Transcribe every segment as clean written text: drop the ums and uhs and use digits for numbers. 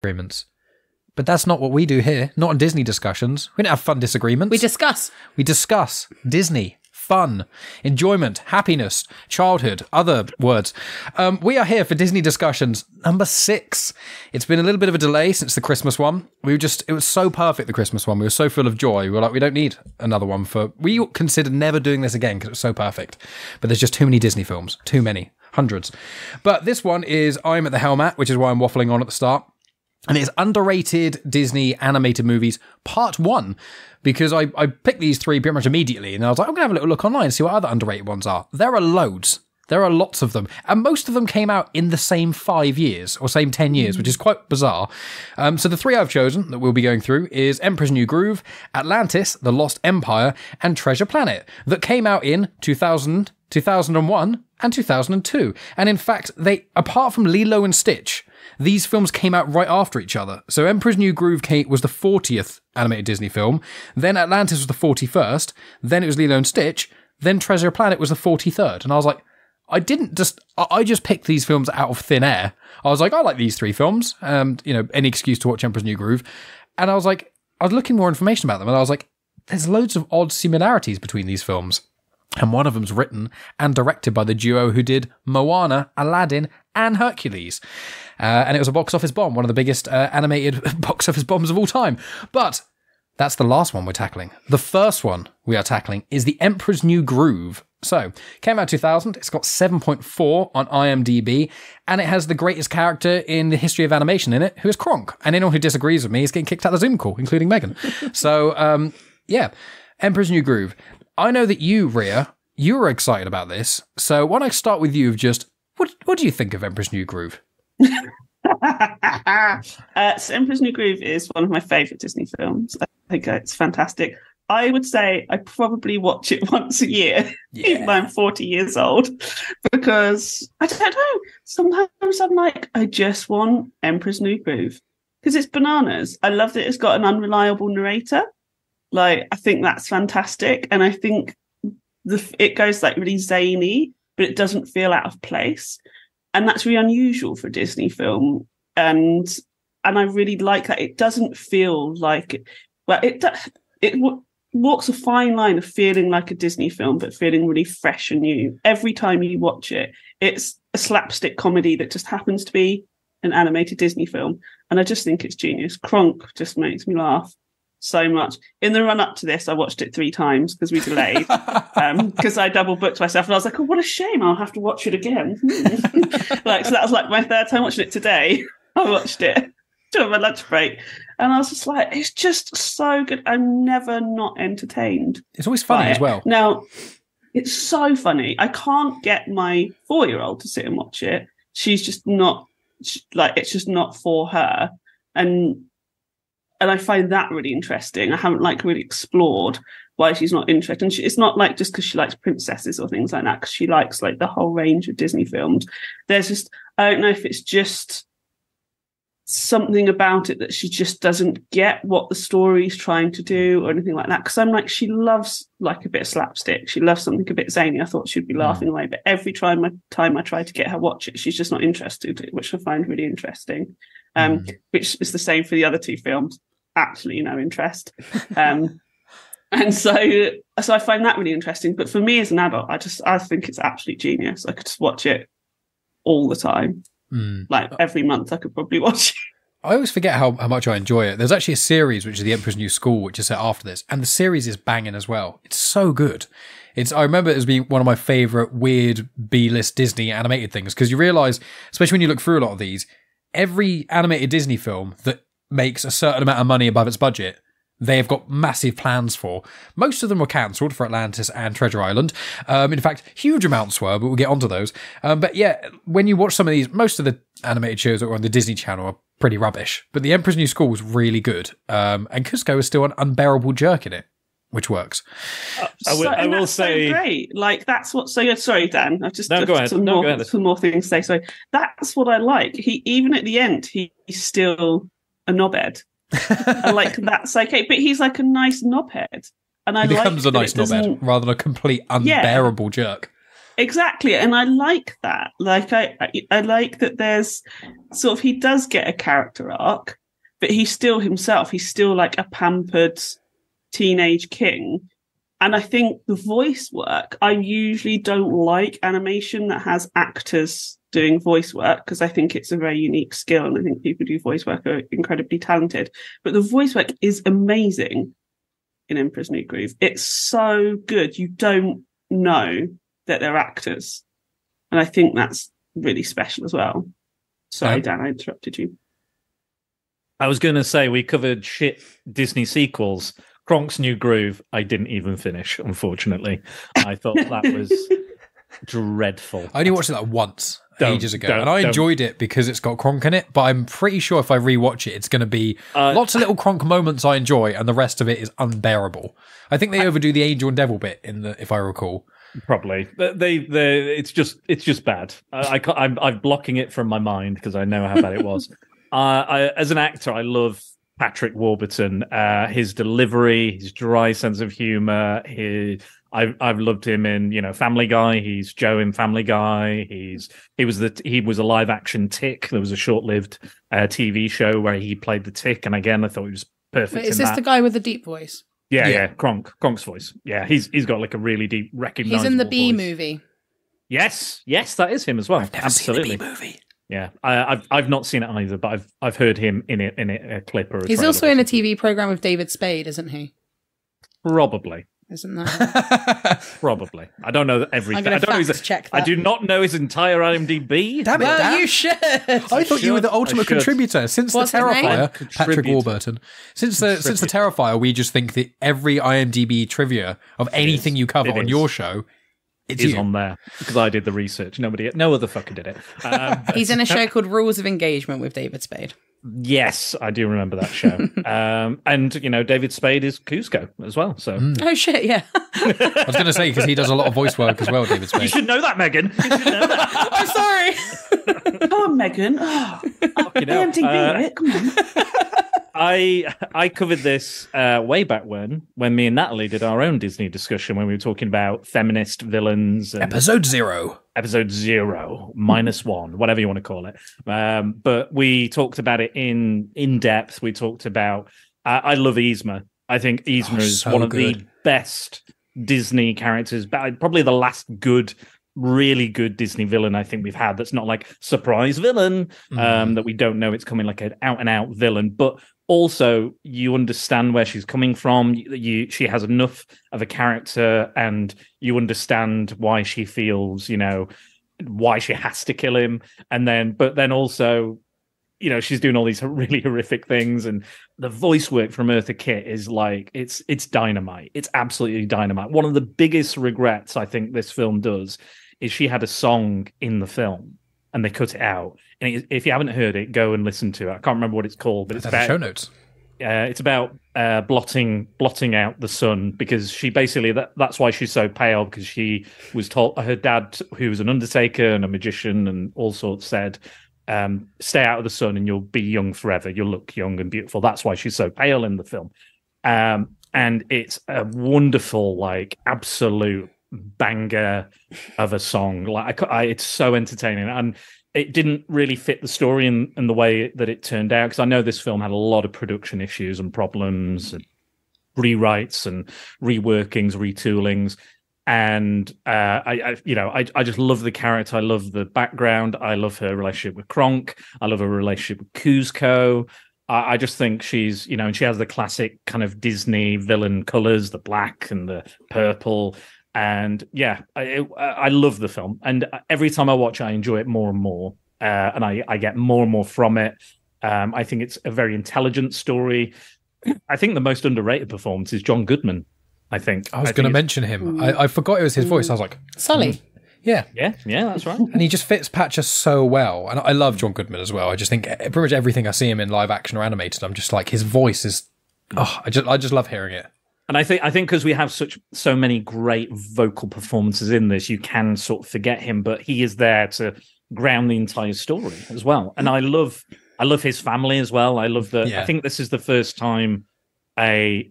Agreements. But that's not what we do here. Not on Disney discussions. We don't have fun disagreements. We discuss. We discuss Disney, fun, enjoyment, happiness, childhood, other words. We are here for Disney discussions number 6. It's been a little bit of a delay since the Christmas one. It was so perfect, the Christmas one. We were so full of joy. We were like, we don't need another one we considered never doing this again because it was so perfect. But there's just too many Disney films. Too many. Hundreds. But this one is I'm at the Helm at, which is why I'm waffling on at the start. And it's Underrated Disney Animated Movies Part 1, because I picked these 3 pretty much immediately, and I was like, I'm going to have a little look online and see what other underrated ones are. There are loads. There are lots of them. And most of them came out in the same 5 years, or same 10 years, which is quite bizarre. So the 3 I've chosen that we'll be going through is Emperor's New Groove, Atlantis, The Lost Empire, and Treasure Planet, that came out in 2000, 2001, and 2002. And in fact, apart from Lilo and Stitch, these films came out right after each other. So Emperor's New Groove was the 40th animated Disney film, then Atlantis was the 41st, then it was Lilo and Stitch, then Treasure Planet was the 43rd. And I was like, I just picked these films out of thin air. I was like, I like these 3 films, any excuse to watch Emperor's New Groove. And I was looking more information about them, and I was like, there's loads of odd similarities between these films. And one of them's written and directed by the duo who did Moana, Aladdin, and Hercules. And it was a box office bomb, one of the biggest animated box office bombs of all time. But that's the last one we're tackling. The first one we are tackling is The Emperor's New Groove. So, came out 2000, it's got 7.4 on IMDb, and it has the greatest character in the history of animation in it, who is Kronk. And anyone who disagrees with me is getting kicked out of the Zoom call, including Megan. So, Emperor's New Groove. I know that you, Rhea, you were excited about this. So why don't I start with you of just, what do you think of Emperor's New Groove? So Emperor's New Groove is one of my favourite Disney films. I think it's fantastic. I would say I probably watch it once a year, even though I'm 40 years old, because I don't know. Sometimes I'm like, I just want Emperor's New Groove because it's bananas. I love that it's got an unreliable narrator. Like, I think that's fantastic. And I think it goes like really zany, but it doesn't feel out of place. And that's really unusual for a Disney film. And I really like that. It doesn't feel like, it walks a fine line of feeling like a Disney film, but feeling really fresh and new. Every time you watch it, it's a slapstick comedy that just happens to be an animated Disney film. And I just think it's genius. Kronk just makes me laugh so much. In the run up to this, I watched it 3 times because we delayed, because I double booked myself, and I was like, oh, what a shame, I'll have to watch it again. So that was like my 3rd time watching it today. I watched it during my lunch break, and I was just like, it's just so good. I'm never not entertained. It's always funny as well. Now, it's so funny. I can't get my 4-year-old to sit and watch it. She's just not, it's just not for her. And I find that really interesting. I haven't really explored why she's not interested. And it's not like just because she likes princesses or things like that, because she likes the whole range of Disney films. There's just, I don't know if it's just something about it that she just doesn't get what the story's trying to do or anything like that. Because I'm like, she loves a bit of slapstick. She loves something a bit zany. I thought she'd be laughing away. But every time I try to get her watch it, she's just not interested, which I find really interesting. Which is the same for the other 2 films. Absolutely no interest. And so I find that really interesting. But for me as an adult, I think it's absolute genius. I could just watch it all the time. Every month I could probably watch it. I always forget how much I enjoy it. There's actually a series which is The Emperor's New School, which is set after this, and the series is banging as well. It's so good. I remember it as being one of my favourite weird B-list Disney animated things, because you realise, especially when you look through a lot of these, every animated Disney film that makes a certain amount of money above its budget, they have got massive plans for. Most of them were cancelled for Atlantis and Treasure Island. In fact, huge amounts were, but we'll get onto those. But yeah, when you watch some of these, most of the animated shows that were on the Disney Channel are pretty rubbish. But The Emperor's New School was really good. And Cusco is still an unbearable jerk in it, which works. I will say, so great. That's what. So yeah, sorry, Dan. I've just go ahead. Some more things to say. So that's what I like. He even at the end, he's still a knobhead. And that's okay, but he's a nice knobhead, and he becomes a nice knobhead rather than a complete unbearable jerk. Exactly, and I like that. Like I like that there's sort of, he does get a character arc, but he's still himself. He's still like a pampered teenage king. And I think the voice work, I usually don't like animation that has actors doing voice work, because I think it's a very unique skill, and I think people who do voice work are incredibly talented. But the voice work is amazing in Emperor's New Groove. It's so good. You don't know that they're actors. And I think that's really special as well. Sorry, Dan, I interrupted you. I was going to say, we covered shit Disney sequels. Kronk's New Groove, I didn't even finish, unfortunately. I thought that was dreadful. I only watched it like once, ages ago, and I enjoyed it because it's got Kronk in it, but I'm pretty sure if I rewatch it, it's going to be lots of little Kronk moments I enjoy, and the rest of it is unbearable. I think they overdo the angel and devil bit if I recall. Probably. It's just bad. I'm blocking it from my mind because I know how bad it was. As an actor, I love Patrick Warburton. His delivery, his dry sense of humor. I've loved him in Family Guy. He's Joe in Family Guy. He was a live action Tick. There was a short lived TV show where he played the Tick, and again I thought he was perfect. Wait, is this the guy with the deep voice? Yeah. Kronk's voice. Yeah, he's got like a really deep, recognizable. He's in the Bee movie. Yes, that is him as well. I've never Absolutely. seen the Bee movie. Yeah, I've not seen it either, but I've heard him in a clip or a He's trailer also in a TV program with David Spade, isn't he? Probably. Isn't that? Probably. I don't know everything. I'm going to check that. I do not know his entire IMDb. Damn it, Dan. You should. I thought you were the ultimate contributor since What's the his name? Terrifier, Patrick Warburton. Since the Terrifier, we just think that every IMDb trivia of anything you cover on your show is on there because I did the research. No other fucker did it. He's in a show called Rules of Engagement with David Spade. Yes, I do remember that show. And David Spade is Cusco as well. So Oh shit, yeah. I was going to say because he does a lot of voice work as well, David Spade. You should know that, Megan. You should know that. I'm sorry. Come on, Megan. Oh, IMDb it. Come on. I covered this way back when me and Natalie did our own Disney discussion when we were talking about feminist villains. And Episode 0, -1, whatever you want to call it. But we talked about it in depth. We talked about. I love Yzma. I think Yzma is one of the best Disney characters. Probably the last really good Disney villain I think we've had. That's not like surprise villain that we don't know it's coming, like an out and out villain, but also you understand where she's coming from. She has enough of a character, and you understand why she feels, why she has to kill him, but then also, she's doing all these really horrific things, and the voice work from Eartha Kitt is like it's dynamite. It's absolutely dynamite. One of the biggest regrets I think this film does is she had a song in the film and they cut it out. And if you haven't heard it, go and listen to it. I can't remember what it's called, but it's about show notes. It's about blotting out the sun, because she basically that's why she's so pale, because she was told, her dad, who was an undertaker and a magician and all sorts, said, stay out of the sun and you'll be young forever. You'll look young and beautiful. That's why she's so pale in the film. And it's a wonderful, like, absolute banger of a song. Like, it's so entertaining, and it didn't really fit the story in the way that it turned out, because I know this film had a lot of production issues and problems and rewrites and reworkings, retoolings. And I just love the character. I love the background. I love her relationship with Kronk. I love her relationship with Kuzco. I just think she's, and she has the classic kind of Disney villain colors, the black and the purple. And yeah, I love the film. And every time I watch it, I enjoy it more and more. And I get more and more from it. I think it's a very intelligent story. I think the most underrated performance is John Goodman, I think. I was going to mention him. I forgot it was his voice. I was like... Sully. Yeah, that's right. And he just fits Patcher so well. And I love John Goodman as well. I just think pretty much everything I see him in live action or animated, I'm just like, his voice is... Oh, I just love hearing it. And I think because we have so many great vocal performances in this, you can sort of forget him, but he is there to ground the entire story as well. And I love his family as well. I love that. Yeah. I think this is the first time a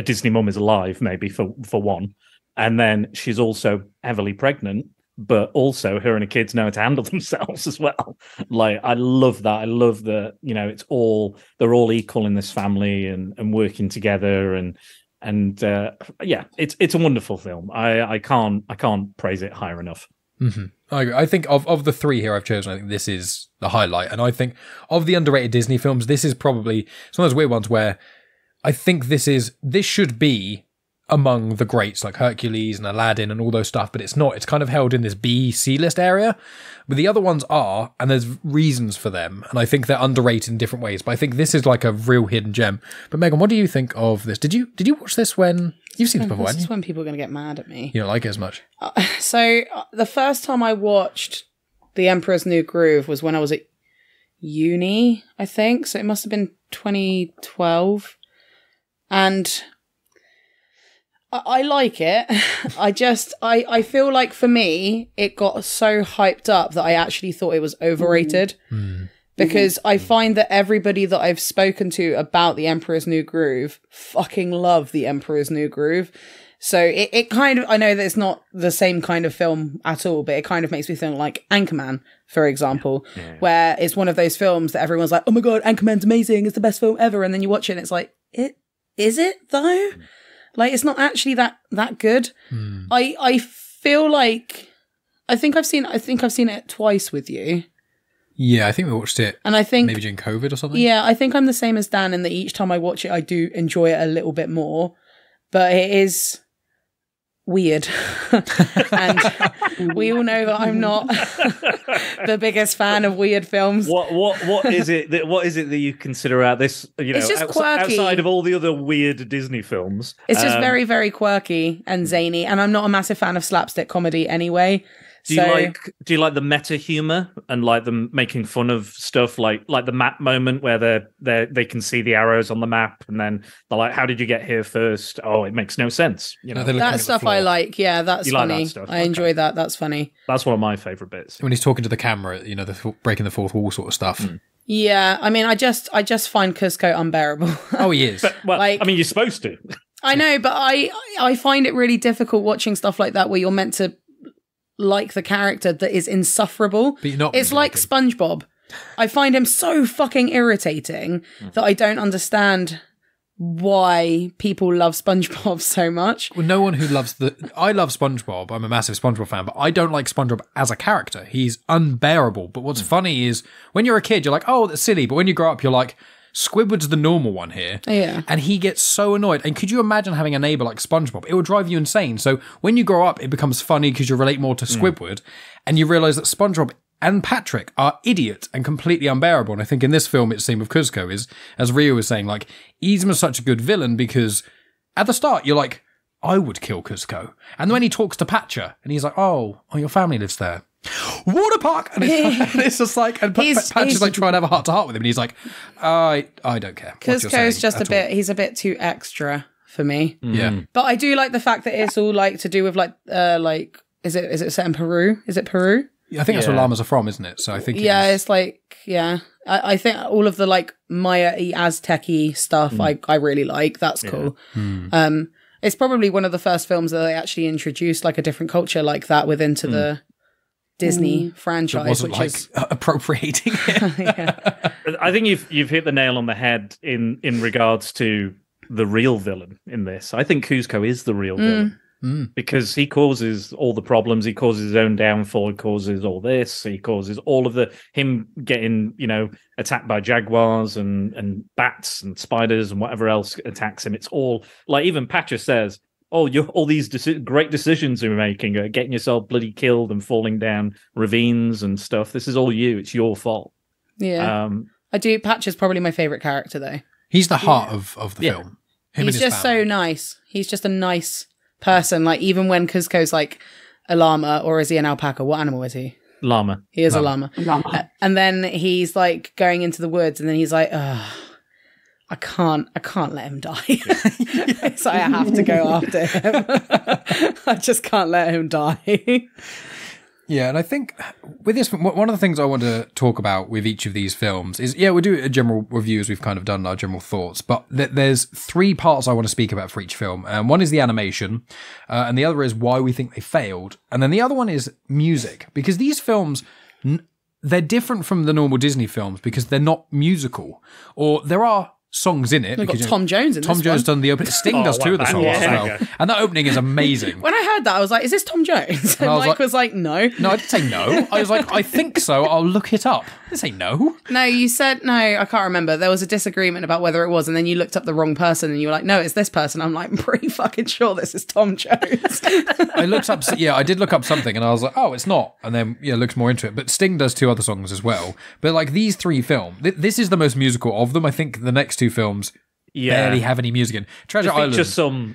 Disney mum is alive, maybe for one, and then she's also heavily pregnant. but also her and her kids know how to handle themselves as well. Like, I love that. I love that, they're all equal in this family and working together and it's a wonderful film. I can't praise it higher enough. Mm-hmm. I agree. I think of the three here I've chosen, I think this is the highlight. And I think of the underrated Disney films, this is probably some of those weird ones where I think this should be among the greats like Hercules and Aladdin and all those stuff, but it's not. It's kind of held in this B, C list area. But the other ones are, and there's reasons for them, and I think they're underrated in different ways. But I think this is like a real hidden gem. But Megan, what do you think of this? Did you watch this when you've seen it before? This is when people are going to get mad at me. You don't like it as much. So the first time I watched The Emperor's New Groove was when I was at uni, I think. So it must have been 2012, and I like it. I feel like for me, it got so hyped up that I actually thought it was overrated. Because I find that everybody that I've spoken to about The Emperor's New Groove fucking love The Emperor's New Groove. So it kind of, I know that it's not the same kind of film at all, but it kind of makes me think like Anchorman, for example, where it's one of those films that everyone's like, oh my God, Anchorman's amazing. It's the best film ever. And then you watch it and it's like, is it though? Like, it's not actually that good. I feel like I think I've seen it twice with you. Yeah, I think we watched it, and I think maybe during COVID or something. Yeah, I think I'm the same as Dan in that each time I watch it, I do enjoy it a little bit more, but it is weird, and we all know that I'm not the biggest fan of weird films. What is it that you consider out this? It's just quirky. Outside of all the other weird Disney films. It's just very, very quirky and zany, and I'm not a massive fan of slapstick comedy anyway. Do you like the meta humor and like them making fun of stuff like the map moment where they can see the arrows on the map and then they're like, how did you get here first? Oh, it makes no sense. That stuff I like. Yeah, that's funny. Like that stuff? I enjoy that. That's funny. That's one of my favorite bits. When he's talking to the camera, the breaking the fourth wall sort of stuff. Yeah, I mean, I just find Cusco unbearable. Oh, he is. But, you're supposed to. I know, but I find it really difficult watching stuff like that where you're meant to like the character that is insufferable. But you're not. It's like SpongeBob. I find him so fucking irritating that I don't understand why people love SpongeBob so much. Well, no one who loves I love SpongeBob. I'm a massive SpongeBob fan, but I don't like SpongeBob as a character. He's unbearable. But what's funny is when you're a kid, you're like, oh, that's silly. But when you grow up, you're like, Squidward's the normal one here. Yeah. And he gets so annoyed. And could you imagine having a neighbour like SpongeBob? It would drive you insane. So when you grow up, it becomes funny because you relate more to Squidward. And you realise that SpongeBob and Patrick are idiots and completely unbearable. And I think in this film, it's the same with Cusco is, as Rio was saying, like, he's such a good villain because at the start, you're like, I would kill Cusco. And when he talks to Patcher and he's like, oh, your family lives there. Water park, and it's just like, and Patcher's like trying to have a heart to heart with him, and he's like, I don't care. Cusco's just he's a bit too extra for me. Yeah, but I do like the fact that it's all like to do with like is it set in Peru? Is it Peru? I think that's where llamas are from, isn't it? So I think it's like I think all of the like Maya-y Aztec-y stuff I really like. That's cool. It's probably one of the first films that they actually introduced like a different culture like that into the Disney franchise, which is appropriating it. I think you've hit the nail on the head in regards to the real villain in this. I think Cusco is the real villain because he causes all the problems. He causes his own downfall. He causes all this. He causes all of him getting attacked by jaguars and bats and spiders and whatever else attacks him. It's all like even Patcher says, oh, all these great decisions you're making are getting yourself bloody killed and falling down ravines and stuff. This is all you. It's your fault. Yeah. I do. Patcher's probably my favourite character, though. He's the heart of the film. He's just so nice. He's just a nice person. Like, even when Cusco's like a llama, or is he an alpaca? What animal is he? Llama. He is a llama. And then he's like going into the woods, and then he's like, ugh. I can't let him die. So I have to go after him. I just can't let him die. Yeah, and I think with this, one of the things I want to talk about with each of these films is, we'll do a general review as we've kind of done our general thoughts, but there's three parts I want to speak about for each film. And one is the animation, and the other is why we think they failed. And then the other one is music, because these films, they're different from the normal Disney films because they're not musical, or there are songs in it. We've got Tom Jones in this Tom Jones one. done the opening. Sting does two of the songs as well. And that opening is amazing. When I heard that, I was like, is this Tom Jones? And Mike was like, no. No, I didn't say no. I was like, I think so. I'll look it up. I didn't say no. No, you said, no, I can't remember. There was a disagreement about whether it was, and then you looked up the wrong person and you were like, no, it's this person. I'm like, I'm pretty fucking sure this is Tom Jones. I looked up, I did look up something and I was like, oh, it's not. And then, looked more into it. But Sting does two other songs as well. But like these three films, this is the most musical of them. I think the next two films barely have any music in. Treasure Island.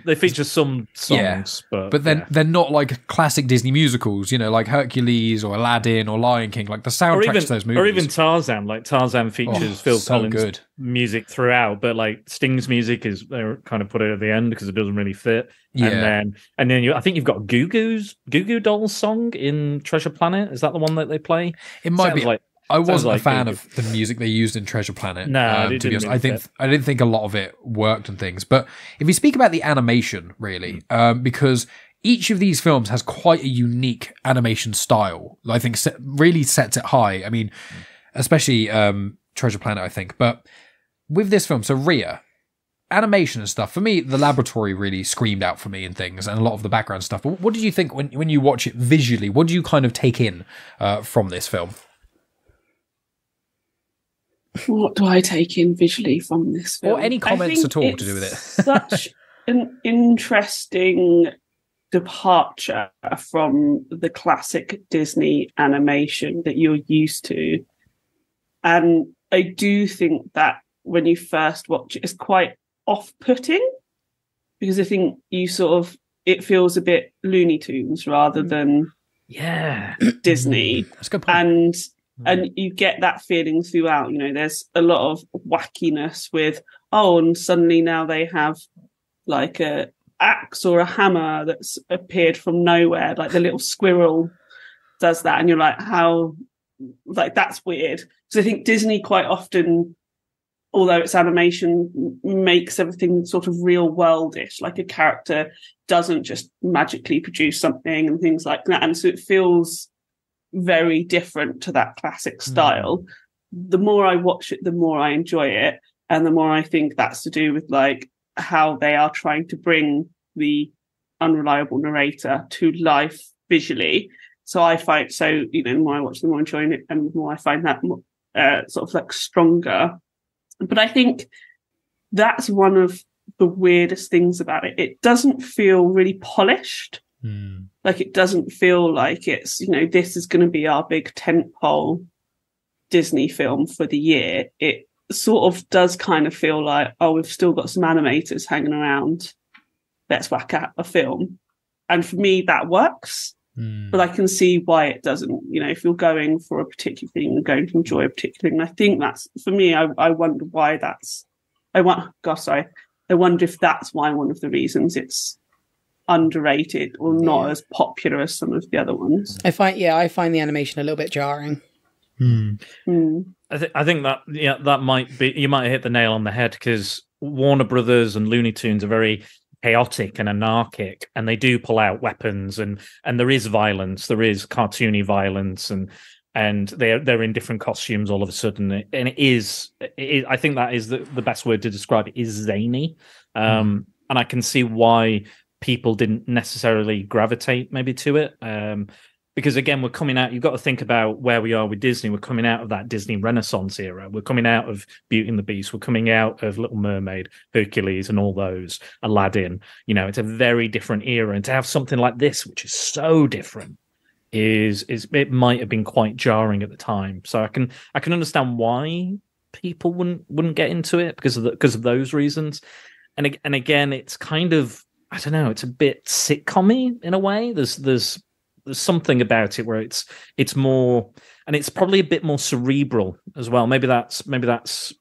They feature some songs, but they're not like classic Disney musicals, like Hercules or Aladdin or Lion King, like the soundtracks to those movies. Or even Tarzan. Like Tarzan features Phil Collins' music throughout, but like Sting's music they kind of put it at the end because it doesn't really fit. Yeah. And then I think you've got Goo Goo Dolls song in Treasure Planet. Is that the one that they play? It might be. I wasn't a fan of the music they used in Treasure Planet. No, to be honest, I didn't think a lot of it worked and things. But if we speak about the animation, really, because each of these films has quite a unique animation style. I think really sets it high. I mean, especially Treasure Planet, I think. But with this film, so Rhea, animation and stuff, for me, the laboratory really screamed out for me and things, and a lot of the background stuff. But what did you think when you watch it visually? What do you kind of take in from this film? What do I take in visually from this film? Or any comments at all to do with it? Such an interesting departure from the classic Disney animation that you're used to. And I do think that when you first watch it, it's quite off-putting, because I think it feels a bit Looney Tunes rather than Disney. That's a good point. And you get that feeling throughout. There's a lot of wackiness with, and suddenly now they have like a axe or a hammer that's appeared from nowhere, like the little squirrel does that, and you're like, how, like, that's weird. So I think Disney quite often, although it's animation, makes everything sort of real worldish, like a character doesn't just magically produce something and things like that. And so it feels very different to that classic style. The more I watch it, the more I enjoy it, and the more I think that's to do with like how they are trying to bring the unreliable narrator to life visually. So I find the more I watch, the more I'm enjoying it, and the more I find that sort of like stronger. But I think that's one of the weirdest things about it. It doesn't feel really polished. Like, it doesn't feel like it's, this is going to be our big tentpole Disney film for the year. It sort of does kind of feel like, we've still got some animators hanging around. Let's whack out a film. And for me, that works. But I can see why it doesn't. If you're going for a particular thing, you're going to enjoy a particular thing. And I think that's, for me, I wonder why that's... I wonder if that's why one of the reasons it's underrated or not as popular as some of the other ones. I find the animation a little bit jarring. I think that might be, you might hit the nail on the head, because Warner Brothers and Looney Tunes are very chaotic and anarchic, and they do pull out weapons, and there is violence, there is cartoony violence, and they're in different costumes all of a sudden, and it is I think that is the best word to describe it, is zany. And I can see why people didn't necessarily gravitate maybe to it, because again, we're coming out, you've got to think about where we are with Disney. We're coming out of that Disney Renaissance era. We're coming out of Beauty and the Beast. We're coming out of Little Mermaid, Hercules, and all those, Aladdin. It's a very different era, and to have something like this, which is so different, is it might have been quite jarring at the time. So I can understand why people wouldn't get into it because of those reasons. And again, it's kind of, I don't know, it's a bit sitcom-y in a way. There's something about it where it's more, and it's probably a bit more cerebral as well. Maybe that's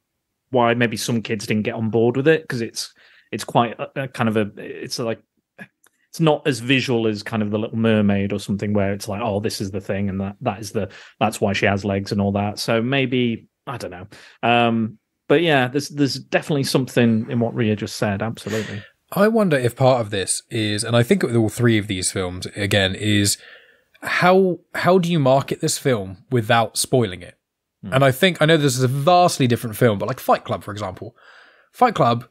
why maybe some kids didn't get on board with it, because it's quite a kind of it's it's not as visual as kind of The Little Mermaid or something, where it's like, oh, this is the thing, and that's why she has legs and all that. So maybe, I don't know. But yeah, there's definitely something in what Ria just said. Absolutely. I wonder if part of this is, and I think with all three of these films again, is how do you market this film without spoiling it? And I know this is a vastly different film, but like Fight Club, for example. Fight Club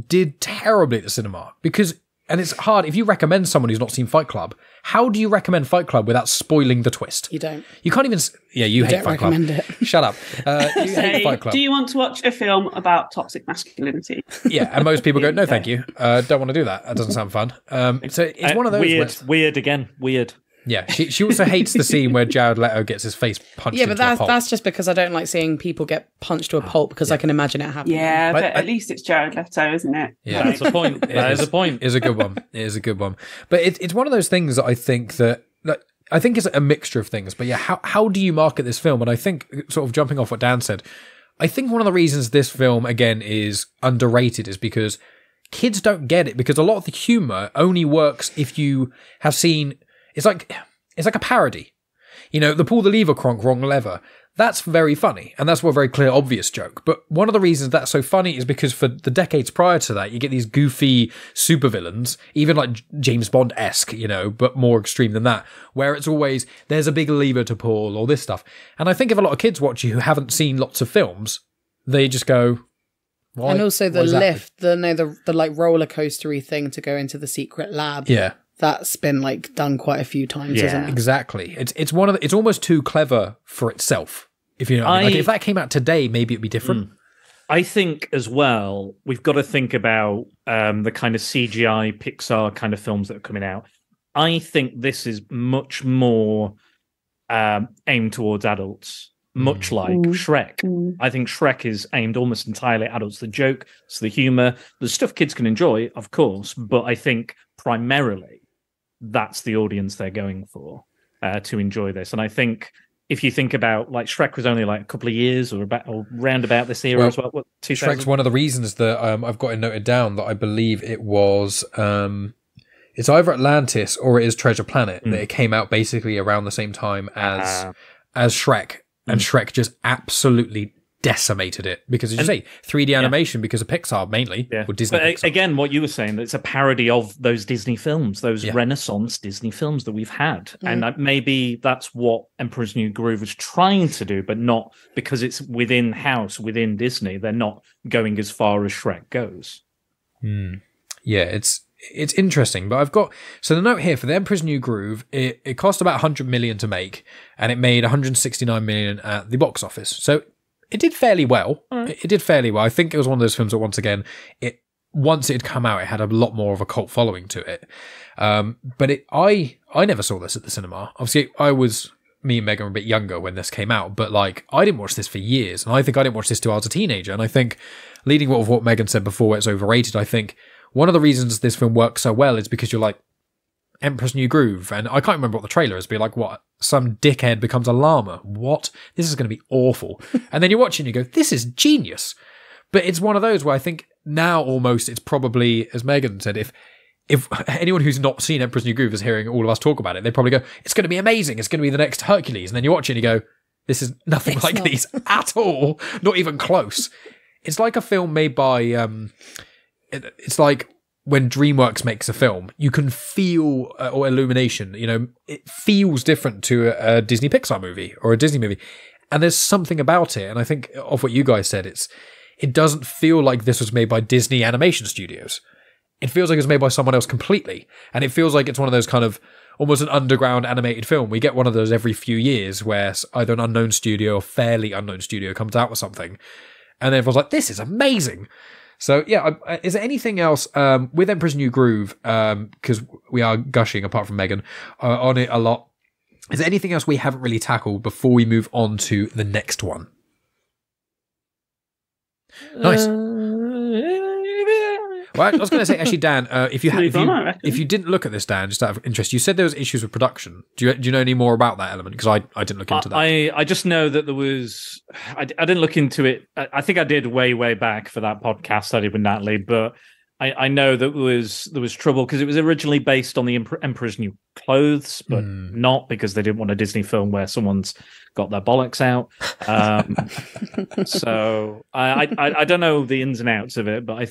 did terribly at the cinema because, and it's hard, if you recommend someone who's not seen Fight Club, how do you recommend Fight Club without spoiling the twist? You don't. You can't even, you hate Fight Club. It. Shut up. You hate Fight Club. Do you want to watch a film about toxic masculinity? Yeah, and most people go, no, thank you. Don't want to do that. That doesn't sound fun. So it's one of those. Weird. Yeah, she also hates the scene where Jared Leto gets his face punched into a pulp. But that's just because I don't like seeing people get punched to a pulp because I can imagine it happening. Yeah, but at least it's Jared Leto, isn't it? Yeah, that's a point. That is a point. It is a good one. It is a good one. But it's one of those things that I think that I think it's a mixture of things. But yeah, how do you market this film? And I think, sort of jumping off what Dan said, I think one of the reasons this film again is underrated is because kids don't get it, because a lot of the humor only works if you have seen. It's like a parody. You know, the pull the lever cronk, wrong lever. That's very funny. And that's a very clear, obvious joke. But one of the reasons that's so funny is because for the decades prior to that, you get these goofy supervillains, even like James Bond-esque, you know, but more extreme than that, where it's always, there's a big lever to pull, or this stuff. And I think if a lot of kids watch you who haven't seen lots of films, they just go, why? And also the lift, the like roller coastery thing to go into the secret lab. Yeah. That's been like done quite a few times, isn't it? Exactly. It's it's almost too clever for itself. If you know what I mean. Like if that came out today, maybe it'd be different. I think as well, we've got to think about the kind of CGI Pixar kind of films that are coming out. I think this is much more aimed towards adults, much like Shrek. I think Shrek is aimed almost entirely at adults. The joke, it's the humor, the stuff kids can enjoy, of course, but I think primarily that's the audience they're going for to enjoy this. And I think if you think about, like, Shrek was only like a couple of years or round about this era as well. What, Shrek's one of the reasons that I've got it noted down that I believe it was it's either Atlantis or it is Treasure Planet that it came out basically around the same time as Shrek, and Shrek just absolutely decimated it because, as you say, 3D animation because of Pixar mainly, or Disney. But Pixar. Again, what you were saying, that it's a parody of those Disney films, those Renaissance Disney films that we've had, and maybe that's what Emperor's New Groove was trying to do, but not because it's within within Disney. They're not going as far as Shrek goes. Yeah, it's interesting, but I've got the note here for the Emperor's New Groove. It cost about 100 million to make, and it made 169 million at the box office. So it did fairly well. It did fairly well. I think it was one of those films that, once again, once it had come out, it had a lot more of a cult following to it. But I never saw this at the cinema. Obviously, me and Megan were a bit younger when this came out, but like I didn't watch this for years, and I think I didn't watch this till I was a teenager. And I think, leading with what Megan said before, where it's overrated, I think one of the reasons this film works so well is because you're like, Emperor's New Groove, and I can't remember what the trailer is, but like, what? Some dickhead becomes a llama. What? This is going to be awful. And then you watch it and you go, this is genius. But it's one of those where I think now almost it's probably, as Megan said, if anyone who's not seen Emperor's New Groove is hearing all of us talk about it, they probably go, it's going to be amazing. It's going to be the next Hercules. And then you watch it and you go, this is nothing like these at all. Not even close. It's like a film made by, it's like when DreamWorks makes a film, you can feel, or Illumination, you know, it feels different to a Disney Pixar movie or a Disney movie. And there's something about it. And I think of what you guys said, it doesn't feel like this was made by Disney Animation Studios. It feels like it was made by someone else completely. And it feels like it's one of those kind of almost an underground animated film. We get one of those every few years where either an unknown studio or fairly unknown studio comes out with something. And then everyone's like, this is amazing. So, yeah, is there anything else with Emperor's New Groove, because we are gushing, apart from Megan, on it a lot. Is there anything else we haven't really tackled before we move on to the next one? Nice. Well, I was going to say, actually, Dan, if you didn't look at this, Dan, just out of interest, you said there was issues with production. Do you know any more about that element? Because I didn't look into that. I just know that there was. I didn't look into it. I think I did way back for that podcast I did with Natalie, but I know that there was trouble because it was originally based on the Emperor's New Clothes, but not because they didn't want a Disney film where someone's got their bollocks out. So I don't know the ins and outs of it, but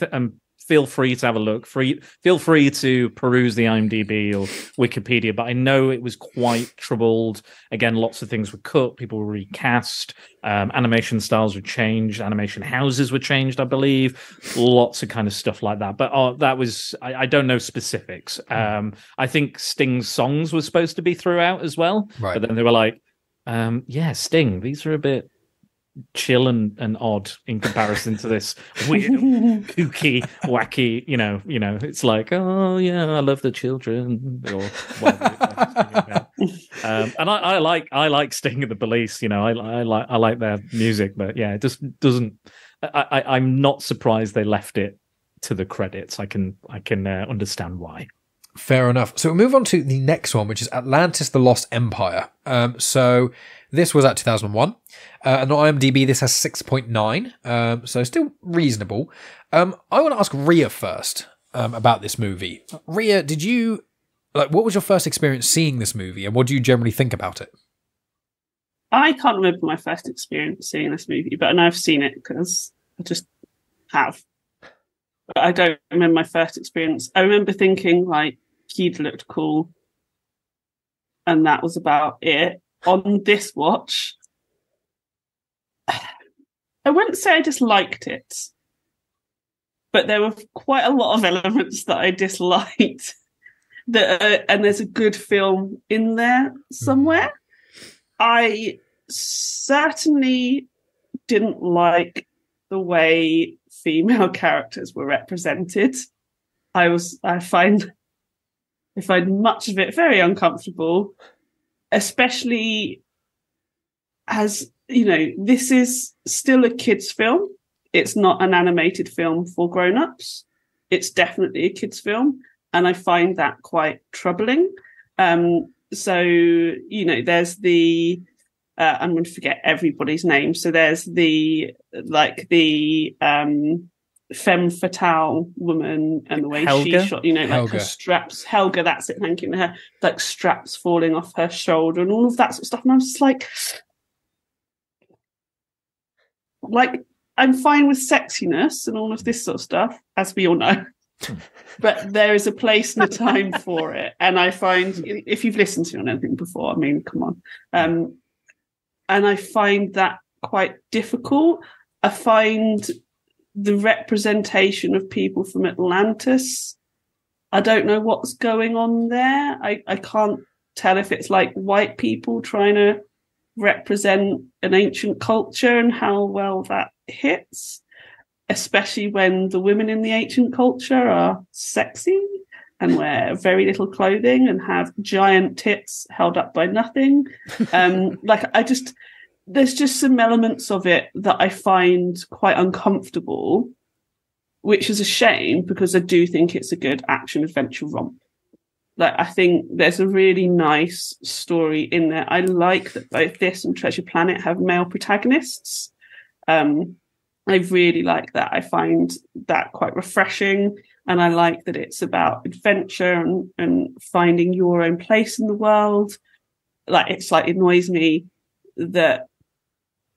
feel free to have a look. Feel free to peruse the IMDb or Wikipedia. But I know it was quite troubled. Again, lots of things were cut. People were recast. Animation styles were changed. Animation houses were changed, I believe. Lots of kind of stuff like that. But that was I don't know specifics. I think Sting's songs were supposed to be throughout as well. Right. But then they were like, yeah, Sting, these are a bit chill and odd in comparison to this weird, kooky, wacky, you know, it's like, oh yeah, I love the children or whatever. And I like Sting and the Police, I like their music, but yeah, it just doesn't. I'm not surprised they left it to the credits. I can understand why. Fair enough. So we'll move on to the next one, which is Atlantis: The Lost Empire. So this was at 2001. And on IMDb, this has 6.9. So still reasonable. I want to ask Ria first about this movie. Ria, what was your first experience seeing this movie, and what do you generally think about it? I can't remember my first experience seeing this movie, but I know I've seen it because I just have. But I don't remember my first experience. I remember thinking, like, Kid looked cool, and that was about it. On this watch, I wouldn't say I disliked it, but there were quite a lot of elements that I disliked. And there's a good film in there somewhere. I certainly didn't like the way female characters were represented. I find much of it very uncomfortable, especially as, this is still a kids' film. It's not an animated film for grown-ups. It's definitely a kids' film, and I find that quite troubling. So, there's the I'm going to forget everybody's name. So there's the femme fatale woman, and the way Helga? she shot, like her straps. Helga, that's it. Thank you. Her like straps falling off her shoulder and all of that sort of stuff. And I'm just like I'm fine with sexiness and all of this sort of stuff, as we all know. But there is a place and a time for it. And I find, if you've listened to me on anything before, I mean, come on. And I find that quite difficult. I find the representation of people from Atlantis, I don't know what's going on there. I can't tell if it's like white people trying to represent an ancient culture and how well that hits, especially when the women in the ancient culture are sexy and wear very little clothing and have giant tits held up by nothing. There's just some elements of it that I find quite uncomfortable, which is a shame because I do think it's a good action adventure romp. Like, I think there's a really nice story in there. I like that both this and Treasure Planet have male protagonists. I really like that. I find that quite refreshing. And I like that it's about adventure and finding your own place in the world. Like, it slightly annoys me that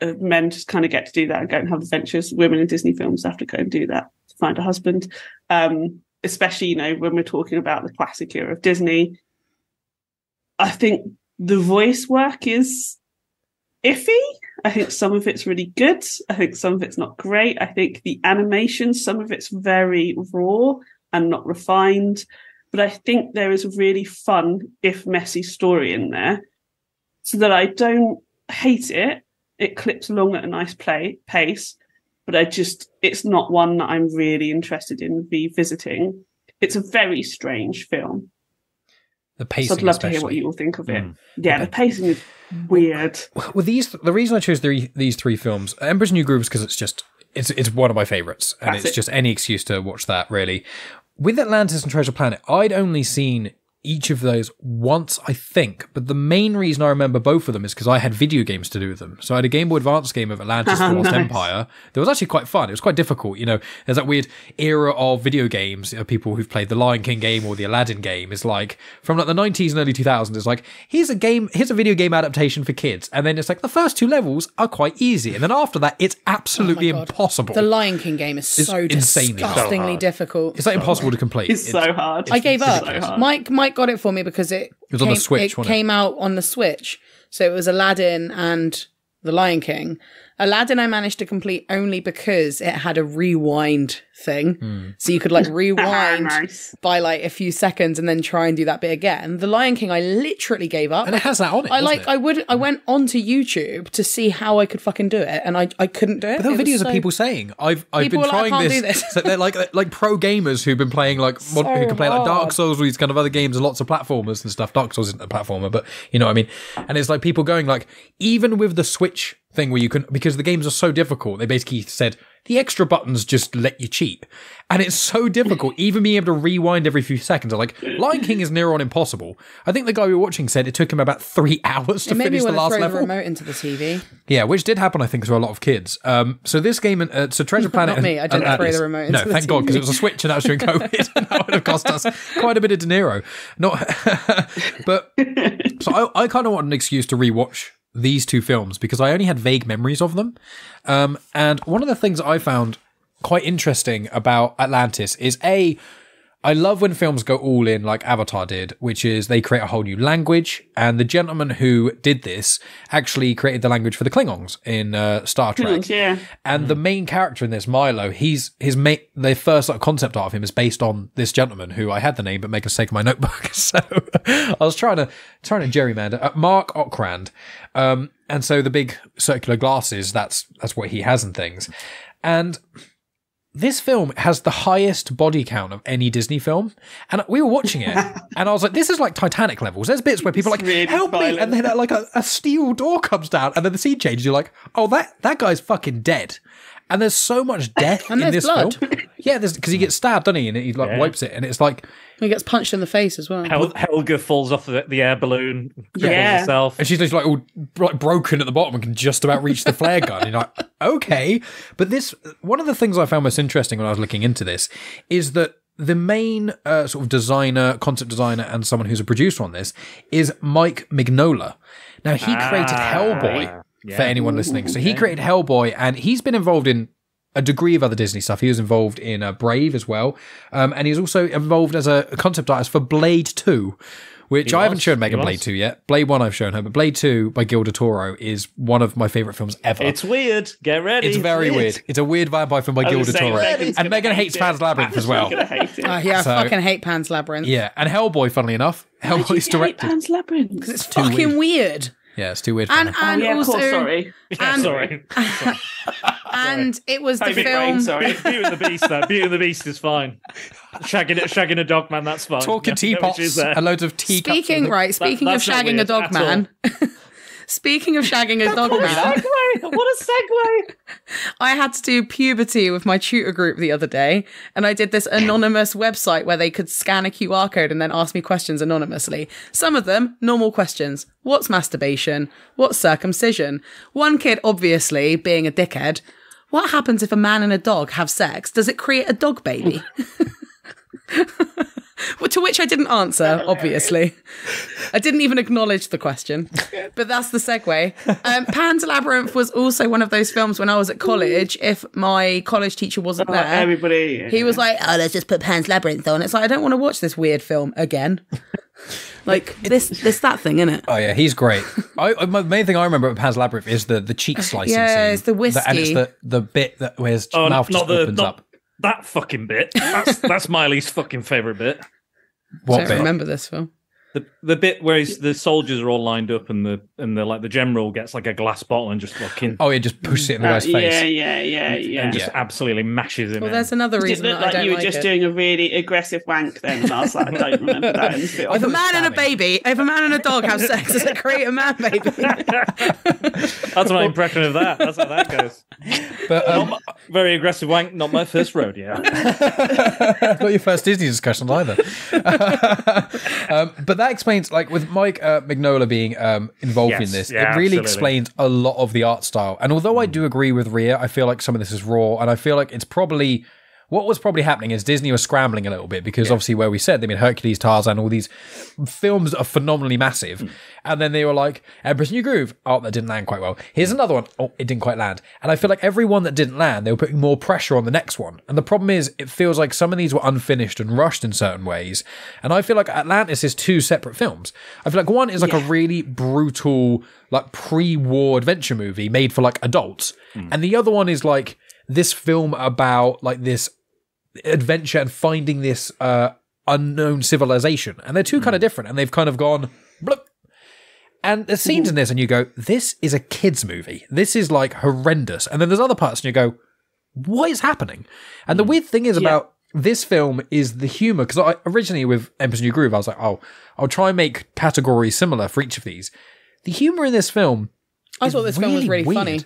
men just kind of get to do that and go and have adventures. Women in Disney films have to go and do that to find a husband. Especially, when we're talking about the classic era of Disney. I think the voice work is iffy. I think some of it's really good. I think some of it's not great. I think the animation, some of it's very raw and not refined. But I think there is a really fun, if messy, story in there, so that I don't hate it. It clips along at a nice pace, but it's not one that I'm really interested in revisiting. It's a very strange film. The pacing, so I'd love especially. to hear what you all think of it. Yeah, the pacing is weird. Well, the reason I chose these three films, Emperor's New Groove, is because it's one of my favourites, and it's just any excuse to watch that, really. With Atlantis and Treasure Planet, I'd only seen each of those once, I think. But the main reason I remember both of them is because I had video games to do with them. So I had a Game Boy Advance game of Atlantis: The Lost Empire. That was actually quite fun. It was quite difficult. You know, there's that weird era of video games. You know, people who've played the Lion King game or the Aladdin game is like from like the 90s and early 2000s. It's like, here's a video game adaptation for kids. And then it's like the first 2 levels are quite easy. And then after that, it's absolutely impossible. The Lion King game is so insanely disgustingly difficult. It's like impossible to complete. It's so hard. I gave up. So Mike got it for me because it was on the Switch, wasn't it? Came out on the Switch. So it was Aladdin and The Lion King. Aladdin I managed to complete only because it had a rewind thing. So you could like rewind by like a few seconds and then try and do that bit again. The Lion King I literally gave up. And it has that on it. I went onto YouTube to see how I could fucking do it and I couldn't do it. But there were videos of people saying, I've been trying I can't this. do this. So they're like pro gamers who've been playing who can play like Dark Souls or these kind of other games and lots of platformers and stuff. Dark Souls isn't a platformer, but you know what I mean? And it's like people going like, even with the Switch thing where you can, because the games are so difficult, they basically said the extra buttons just let you cheat. And it's so difficult, even being able to rewind every few seconds. I'm like, Lion King is near on impossible. I think the guy we were watching said it took him about 3 hours to finish the last level. Throw the remote into the TV. Yeah, which did happen, I think, to a lot of kids. So this game, so Treasure Planet... Not me, I didn't throw the remote into the TV. No, thank God, because it was a Switch and that was during COVID. And that would have cost us quite a bit of dinero. But, so I kind of want an excuse to rewatch these 2 films because I only had vague memories of them. And one of the things I found quite interesting about Atlantis is I love when films go all in like Avatar did, which is they create a whole new language. And the gentleman who did this actually created the language for the Klingons in Star Trek. Yeah. And the main character in this, Milo, the first like, concept art of him is based on this gentleman who I had the name but make a mistake in my notebook. So I was trying to gerrymander. Mark Okrand. And so the big circular glasses, that's what he has and things. And this film has the highest body count of any Disney film. And we were watching it, and I was like, this is like Titanic levels. There's bits where people are like, really help violent. Me, and then like a steel door comes down, and then the scene changes. You're like, oh, that guy's fucking dead. And there's so much death in this blood. Film. Yeah, because he gets stabbed, doesn't he? And he like wipes it, and it's like... He gets punched in the face as well. Helga falls off the air balloon, herself. And she's just like all like broken at the bottom and can just about reach the flare gun. And you're like, okay. But one of the things I found most interesting when I was looking into this is that the main sort of designer, concept designer, and someone who's a producer on this is Mike Mignola. Now, he created Hellboy, for anyone listening. So he created Hellboy, and he's been involved in a degree of other Disney stuff. He was involved in Brave as well. And he's also involved as a concept artist for Blade 2, which I haven't shown Megan Blade 2 yet. Blade 1 I've shown her, but Blade 2 by Gil del Toro is one of my favourite films ever. It's weird. Get ready. It's very weird. It's a weird vampire film by Gil del Toro. And Megan hates Pan's Labyrinth as well. I fucking hate Pan's Labyrinth. Yeah, and Hellboy, funnily enough. Hellboy's directed. Pan's Labyrinth? Because it's fucking weird. Yeah, it's too weird. And also, sorry. And it was the film. Brain, sorry. Beauty and the Beast. Beauty and the Beast is fine. Shagging a dog man, that's fine. Talking teapots and loads of teacups. Speaking of shagging a dog man. Speaking of shagging a dog man. What a segue! I had to do puberty with my tutor group the other day, and I did this anonymous website where they could scan a QR code and then ask me questions anonymously. Some of them, normal questions. What's masturbation? What's circumcision? One kid, obviously, being a dickhead, what happens if a man and a dog have sex? Does it create a dog baby? To which I didn't answer, obviously. I didn't even acknowledge the question. But that's the segue. Pan's Labyrinth was also one of those films when I was at college. If my college teacher wasn't there, everybody, he was like, oh, let's just put Pan's Labyrinth on. It's like, I don't want to watch this weird film again. Like, this that thing, isn't it? Oh, yeah, he's great. My main thing I remember about Pan's Labyrinth is the cheek slicing scene. Yeah, it's the whiskey. And it's the bit where his mouth just opens up. That fucking bit. That's Miley's fucking favourite bit. What I don't remember this film. The bit where the soldiers are all lined up and the general gets like a glass bottle and just fucking just pushes it in the guy's face. Yeah. and just absolutely mashes him. Well, there's another Did it reason look that I like don't you were like just it. doing a really aggressive wank then? And I was like, I don't remember that in the film. If a man and a baby, if a man and a dog have sex, does it create a man baby? That's my impression of that. That's how that goes. But Very aggressive wank. Not my first rodeo. not your first Disney discussions either. But that explains, like, with Mike Mignola being involved in this, it really absolutely. explains a lot of the art style. And although I do agree with Rhea, I feel like some of this is raw, and I feel like it's probably... What was probably happening is Disney was scrambling a little bit because obviously where we said, they made Hercules, Tarzan, all these films that are phenomenally massive. And then they were like, Emperor's New Groove. Oh, that didn't land quite well. Here's another one. Oh, it didn't quite land. And I feel like every one that didn't land, they were putting more pressure on the next one. And the problem is, it feels like some of these were unfinished and rushed in certain ways. And I feel like Atlantis is two separate films. I feel like one is like a really brutal, like pre-war adventure movie made for like adults. And the other one is like this film about like this adventure and finding this unknown civilization, and they're two kind of different, and they've kind of gone bloop. And there's scenes in this and you go, this is a kids movie, this is like horrendous, and then there's other parts and you go, what is happening? And the weird thing is about this film is the humor, because I originally with Emperor's New Groove I was like, oh, I'll try and make categories similar for each of these. The humor in this film, I thought this film was really funny.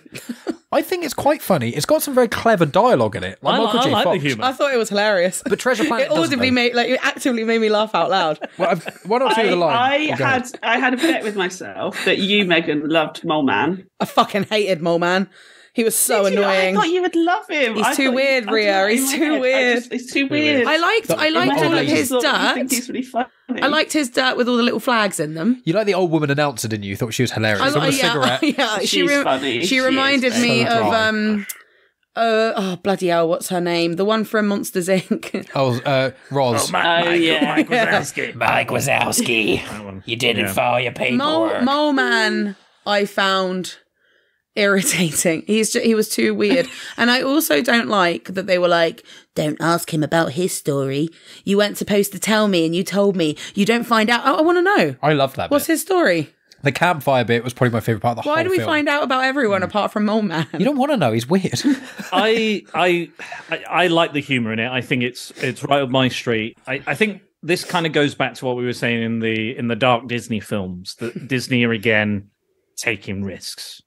I think it's quite funny. It's got some very clever dialogue in it. Like Michael J. like Fox. the humour. I thought it was hilarious. But Treasure Planet it audibly doesn't, though. it actively made me laugh out loud. Well, one or two of the lines. I had a bet with myself that you, Megan, loved Mole Man. I fucking hated Mole Man. He was so Did you? annoying. I thought you would love him. He's too weird, Rhea. He's too weird. He's too weird. I liked all of his I think dirt. he's really funny. I liked his dirt with all the little flags in them. You like the old woman announcer, didn't you? You thought she was hilarious. I With a cigarette. Yeah, She's funny. She reminded is me so of oh bloody hell, what's her name? The one from Monsters Inc. Roz. Mike Wazowski. Mike Wazowski. You didn't file your paperwork. Mole Man, I found irritating. He was too weird. And I also don't like that they were like, don't ask him about his story. You weren't supposed to tell me and you told me. You don't find out. I want to know. I loved that What's bit. his story? The campfire bit was probably my favourite part of the whole Why film. do we find out about everyone apart from Mole Man? You don't want to know. He's weird. I like the humor in it. I think it's right up my street. I think this kind of goes back to what we were saying in the dark Disney films, that Disney are again taking risks,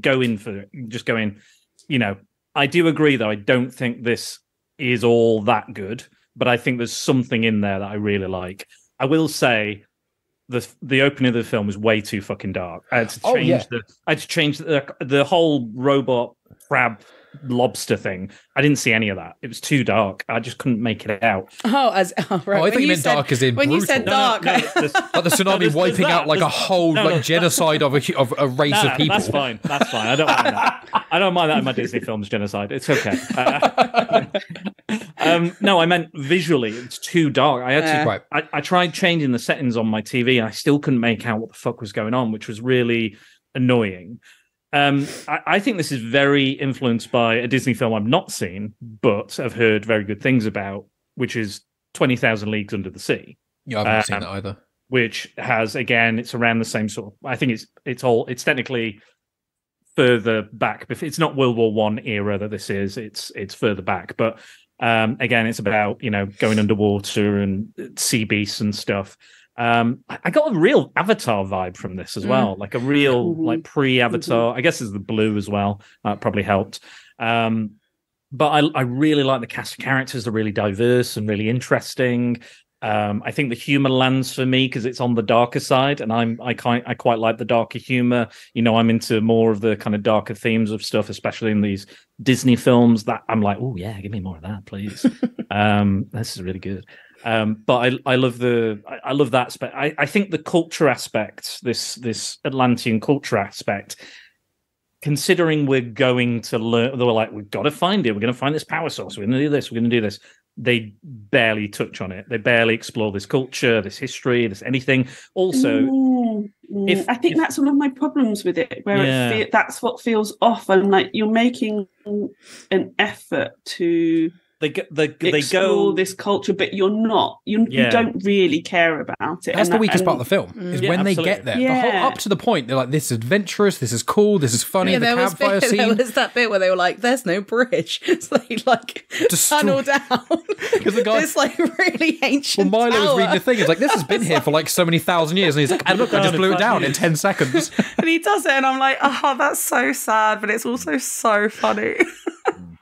go in for it, just go in. You know, I do agree though. I don't think this is all that good, but I think there's something in there that I really like. I will say, the opening of the film is way too fucking dark. I had to change the whole robot crab lobster thing. I didn't see any of that. It was too dark. I just couldn't make it out. Right. Oh, I thought you meant dark as in when brutal. you said dark. Like the tsunami wiping out like a whole genocide of a race of people. That's fine. I don't mind that. I don't mind that in my Disney films, genocide. It's okay. No, I meant visually. It's too dark. I had to. I tried changing the settings on my TV, and I still couldn't make out what the fuck was going on, which was really annoying. I think this is very influenced by a Disney film I've not seen, but I've heard very good things about, which is 20,000 Leagues Under the Sea. Yeah, I haven't seen that either. Which has, again, it's around the same sort of, I think it's technically further back. It's not World War One era that this is. It's further back, but again, it's about, going underwater and sea beasts and stuff. I got a real Avatar vibe from this as well, like a real like pre-Avatar. I guess it's the blue as well. That probably helped. But I really like the cast of characters. They're really diverse and really interesting. I think the humor lands for me because it's on the darker side, and I quite like the darker humor. I'm into more of the kind of darker themes of stuff, especially in these Disney films. That I'm like, oh yeah, give me more of that, please. This is really good. But I love that aspect. I think the culture aspect, this Atlantean culture aspect, considering we're going to learn, they were like, we've got to find it. We're going to find this power source. We're going to do this. We're going to do this. They barely touch on it. They barely explore this culture, this history, this anything. Also, I think that's one of my problems with it, where that's what feels off. And like, you're making an effort to they explore go this culture, but you don't really care about it. That's the weakest part of the film, is when they get there. The whole, up to the point, they're like, this is adventurous, this is cool, this is funny, the campfire scene. There was that bit where they were like, there's no bridge. So they tunnel down. Because the guy... This really ancient Milo tower. was reading the thing, he's like, this has been here for so many thousand years. And he's like, and look, I just blew it down in 10 seconds. And he does it, and I'm like, oh, that's so sad, but it's also so funny.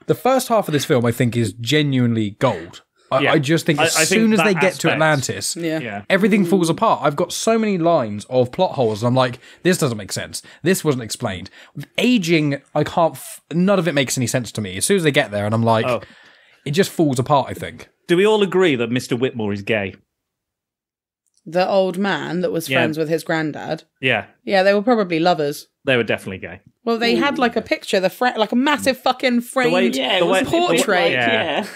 The first half of this film, I think, is genuinely gold. I just think as soon as they get to Atlantis, everything falls apart. I've got so many lines of plot holes, and I'm like, this doesn't make sense. This wasn't explained. Aging, none of it makes any sense to me. As soon as they get there, and I'm like, it just falls apart, I think. Do we all agree that Mr. Whitmore is gay? The old man that was friends with his granddad. Yeah. Yeah, they were probably lovers. They were definitely gay. Well, they had a picture, like a massive fucking framed portrait. Yeah.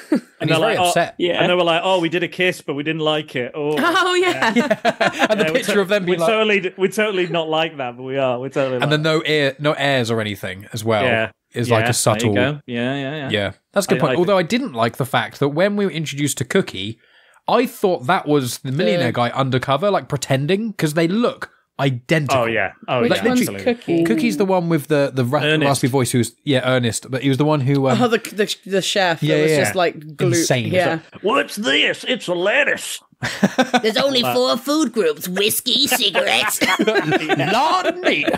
And he's very upset. And they were like, we did a kiss, but we didn't like it. Oh, yeah. And the picture of them being we're totally not like that, but we are. We're totally and then no heirs or anything as well. Is like a subtle... There you go. Yeah. That's a good point. Although I didn't like the fact that when we were introduced to Cookie, I thought that was the millionaire guy undercover, pretending, because they look identical. Oh, yeah. Which one's Cookie? Cookie's the one with the raspy voice who's, Ernest, but he was the one who... the chef that was just glue. Insane. Yeah. What's this? It's a lettuce. There's only 4 food groups: whiskey, cigarettes, Lard and meat.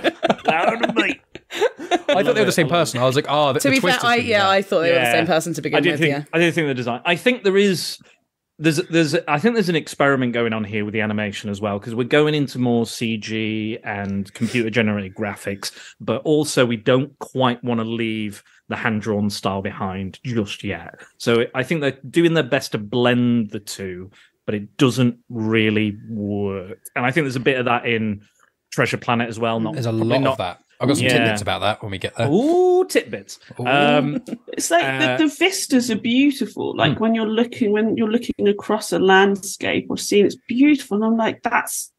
I thought they were the same person. I was like, to be fair, I thought they were the same person to begin with. I didn't think the design. I think I think there's an experiment going on here with the animation as well, because we're going into more CG and computer generated graphics, but also we don't quite want to leave the hand-drawn style behind just yet. So I think they're doing their best to blend the two, but it doesn't really work. And I think there's a bit of that in Treasure Planet as well. There's a lot of that. I've got some tidbits about that when we get there. Ooh, tidbits. It's like the vistas are beautiful. When you're looking across a landscape or scene, it's beautiful. And I'm like, that's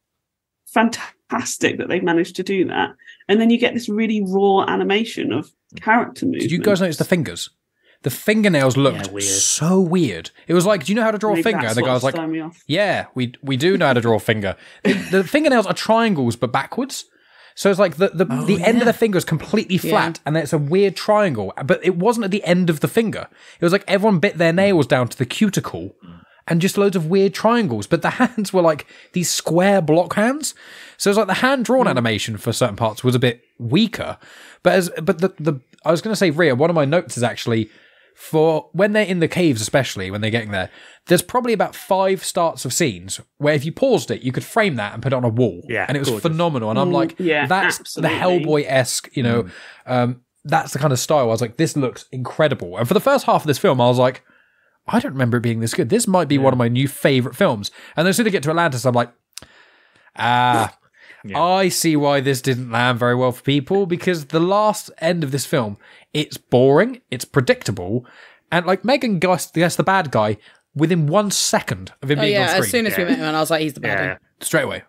fantastic that they've managed to do that. And then you get this really raw animation of character movement. Did you guys notice the fingers? The fingernails looked so weird. It was like, do you know how to draw a finger? And the guy was like, yeah, we do know how to draw a finger. The fingernails are triangles, but backwards. So it's like the end of the finger is completely flat, and then it's a weird triangle. But it wasn't at the end of the finger. It was like everyone bit their nails down to the cuticle, and just loads of weird triangles. But the hands were like these square block hands. So it's like the hand-drawn animation for certain parts was a bit weaker. But I was going to say, Rhea, one of my notes is actually, for when they're in the caves, especially when they're getting there, there's probably about 5 starts of scenes where if you paused it, you could frame that and put it on a wall. Yeah, and it was phenomenal. And I'm like, that's absolutely. The Hellboy-esque, that's the kind of style. I was like, this looks incredible. And for the first half of this film, I was like, I don't remember it being this good. This might be one of my new favourite films. And then as soon as I get to Atlantis, I'm like, I see why this didn't land very well for people, because the last end of this film, it's boring, it's predictable, and Megan guessed the bad guy within 1 second of him being on screen. As soon as we met him, and I was like, he's the bad guy. Straight away.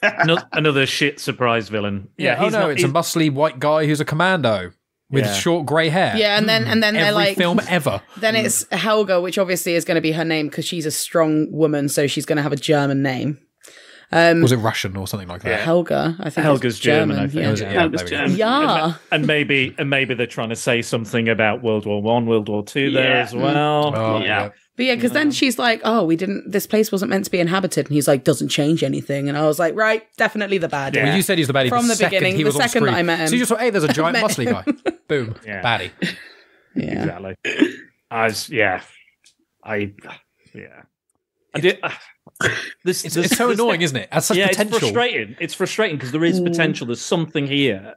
Another shit surprise villain. It's a muscly white guy who's a commando with short grey hair. Yeah, and then they're like... film ever. Then it's Helga, which obviously is going to be her name because she's a strong woman, so she's going to have a German name. Was it Russian or something like that? Yeah. Helga, I think Helga's German. I think. Helga's German. Yeah, and maybe they're trying to say something about World War I, World War II there as well. Yeah. But because then she's like, this place wasn't meant to be inhabited. And he's like, doesn't change anything. And I was like, right, definitely the baddie. Yeah. Well, you said he's the baddie from the beginning. He was the second on that I met him. So you just thought, hey, there's a giant muscly guy. Boom. Baddie. Yeah. Exactly. I did... It's so annoying, isn't it? That's such potential. It's frustrating because there is potential. There's something here.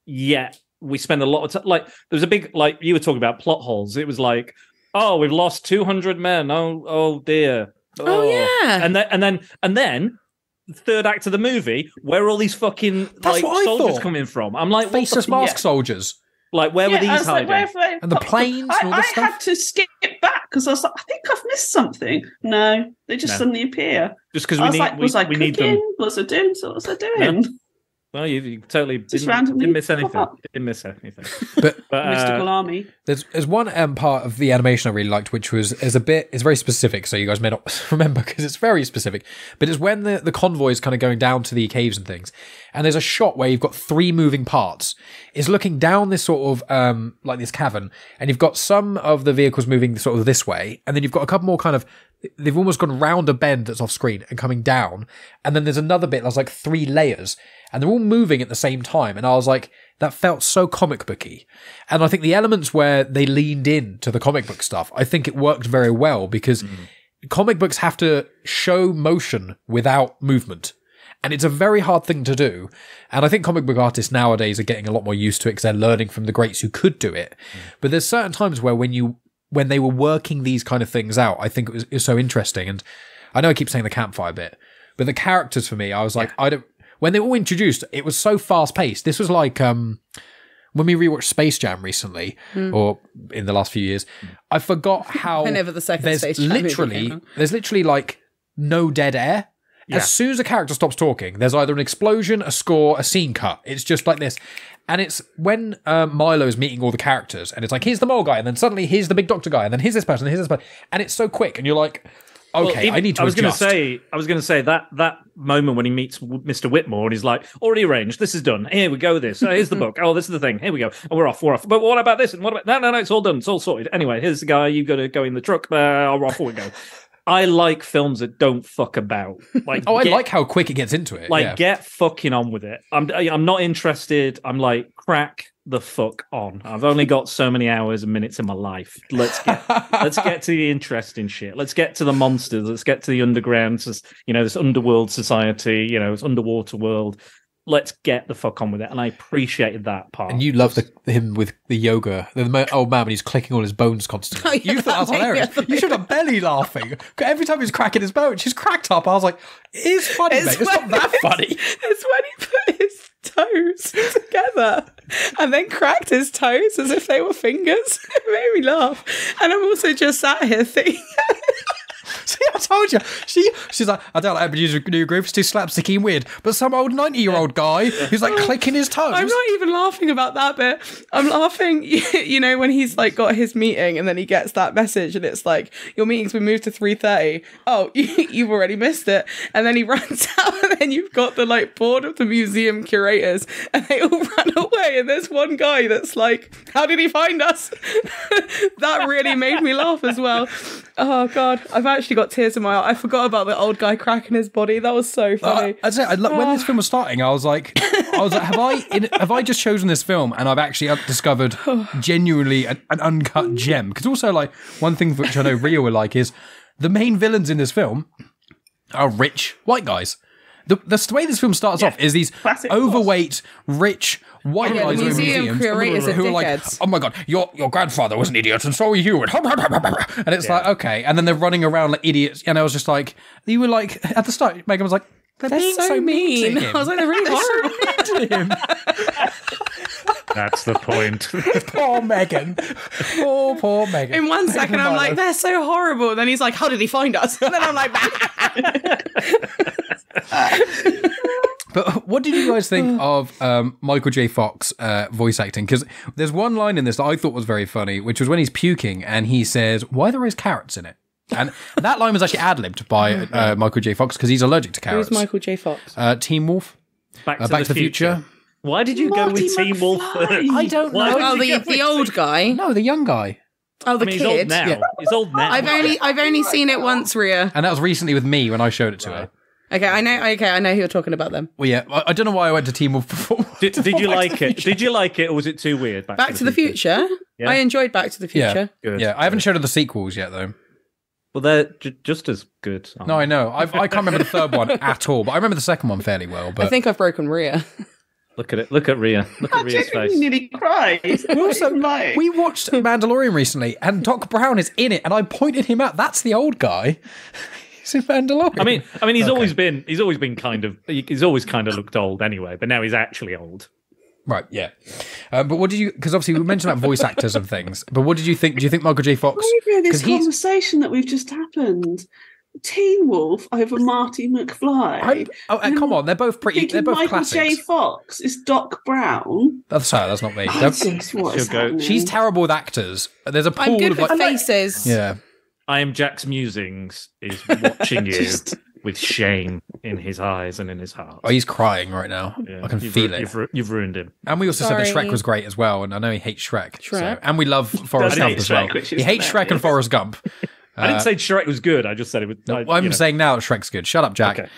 Yet we spend a lot of time. There was a big, you were talking about plot holes. It was like, we've lost 200 men. Oh dear. Oh yeah. And then the third act of the movie, where are all these fucking soldiers coming from? I'm like, faceless mask soldiers. Where were these hiding? And the planes and all this stuff? I had to skip back because I was like, I think I've missed something. No, they just suddenly appear. Just because we need them. Was I doing? What was I doing? Well, you totally Just didn't randomly miss anything. pop up. Didn't miss anything. But Mystical army. there's one part of the animation I really liked, which is very specific, so you guys may not remember because it's very specific. But it's when the convoy is kind of going down to the caves and things, and there's a shot where you've got 3 moving parts. It's looking down this sort of like this cavern, and you've got some of the vehicles moving sort of this way, and then you've got a couple more kind of. They've almost gone round a bend that's off screen and coming down, and then there's another bit that's like 3 layers, and they're all moving at the same time. And I was like, that felt so comic booky. And I think the elements where they leaned in to the comic book stuff, I think it worked very well because comic books have to show motion without movement. And it's a very hard thing to do. And I think comic book artists nowadays are getting a lot more used to it because they're learning from the greats who could do it. But there's certain times where when they were working these kind of things out, I think it was so interesting. And I know I keep saying the campfire bit, but the characters for me, I was like, when they were all introduced, it was so fast paced. This was like, when we rewatched Space Jam recently, or in the last few years, I forgot how Whenever the second Space Jam movie came out. there's literally like no dead air. Yeah. As soon as a character stops talking, there's either an explosion, a score, a scene cut. It's just like this. And it's when Milo's meeting all the characters, and it's like, here's the mole guy, and then suddenly here's the big doctor guy, and then here's this person, and here's this person. And it's so quick, and you're like, okay, I need to adjust. I was going to say that moment when he meets Mr. Whitmore, and he's like, already arranged, this is done. Here we go with this. Here's the book. Oh, this is the thing. Here we go. And we're off. But what about this? And what about... No, it's all done. It's all sorted. Anyway, here's the guy. You've got to go in the truck. Off we go. I like films that don't fuck about. Like, I like how quick it gets into it. Like, get fucking on with it. I'm not interested. I'm like, crack the fuck on. I've only got so many hours and minutes in my life. Let's get to the interesting shit. Let's get to the monsters. Let's get to the underground, this underworld society, this underwater world. Let's get the fuck on with it. And I appreciated that part. And you love him with the yoga, the old man when he's clicking all his bones constantly. Oh, yeah, you thought that was hilarious. You should have belly laughing. Every time he's cracking his bone, she's cracked up. I was like, it is funny, mate. It's not that funny. It's when he put his toes together and then cracked his toes as if they were fingers. It made me laugh. And I'm also just sat here thinking... See, I told you. She's like, I don't like producer new group. It's too slapsticky and weird. But some old 90-year-old guy who's like clicking his toes. I'm not even laughing about that bit. I'm laughing, when he's like got his meeting and then he gets that message and it's like, your meeting's been moved to 3:30. Oh, you've already missed it. And then he runs out and then you've got the like board of the museum curators and they all run away. And there's one guy that's like, how did he find us? That really made me laugh as well. Oh God, I've actually got tears in my eye. I forgot about the old guy cracking his body. That was so funny. I'd say, when this film was starting, I was like, have I just chosen this film and I've actually discovered genuinely an uncut gem? Because also, like, one thing which I know Rio will like is the main villains in this film are rich white guys. The way this film starts off is these overweight, rich white guys in museums who are like, oh my God, your grandfather was an idiot and so are you. And it's like, okay. And then they're running around like idiots. And I was just like, you were like, at the start, Megan was like, they're being so mean to him. I was like, they're really horrible. So mean to him. That's the point. Poor Megan. Poor Megan. In 1 second, I'm like, they're so horrible. And then he's like, how did he find us? And then I'm like, But what did you guys think of Michael J. Fox voice acting? Because there's one line in this that I thought was very funny, which was when he's puking and he says, why there is carrots in it? And that line was actually ad-libbed by Michael J. Fox because he's allergic to carrots. Who's Michael J. Fox? Teen Wolf. Back to the Future. Why did you go with Teen Wolf first? I don't know. Oh, the old guy? No, the young guy. Oh, the kid. He's old now. Yeah. He's old now. I've only seen it once, Rhea. And that was recently with me when I showed it to her. Okay, I know who you're talking about them. Well, yeah, I don't know why I went to Teen Wolf before. Did you like it? Did you like it, or was it too weird? Back to the Future? Yeah. I enjoyed Back to the Future. Yeah, good. Yeah, I haven't showed her the sequels yet, though. Well, they're just as good. No, I know. I can't remember the third one at all, but I remember the second one fairly well. But I think I've broken Rhea. Look at it. Look at Rhea. Look at Rhea's face. I nearly cried. We watched Mandalorian recently, and Doc Brown is in it, and I pointed him out. That's the old guy. He's in Mandalorian. I mean, he's always been kind of looked old anyway, but now he's actually old. Right, yeah. But what did you... Because obviously we mentioned about voice actors and things, but what did you think? Do you think Michael J. Fox... This conversation that we've just happened Teen Wolf over Marty McFly. Come on, they're both pretty. They're both Michael classics. J. Fox is Doc Brown. That's not me. What is happening? She's terrible with actors. There's a pool I'm good of with like faces. yeah. I Am Jack's Musings is watching you with shame in his eyes and in his heart. Oh, he's crying right now. Yeah, I can feel it. You've ruined him. And we also said that Sorry. Shrek was great as well, and I know he hates Shrek. Shrek. And we love Forrest Does Gump hate as well. Shrek, which He is hates Shrek and hilarious. Forrest Gump. I didn't say Shrek was good. I just said it was. I'm saying now that Shrek's good. Shut up, Jack. Okay.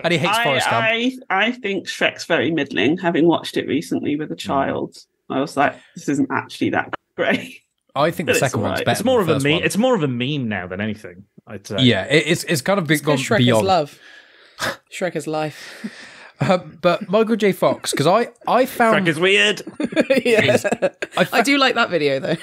And he hates Forrest Gump. I think Shrek's very middling. Having watched it recently with a child, I was like, this isn't actually that great. I think the It's second one's alright. better. It's more of than a the first meme. one. It's more of a meme now than anything. I'd say. Yeah, it's kind of gone Shrek beyond. is love. Shrek is life. But Michael J. Fox, because I found Shrek is weird. Yeah. I do like that video though.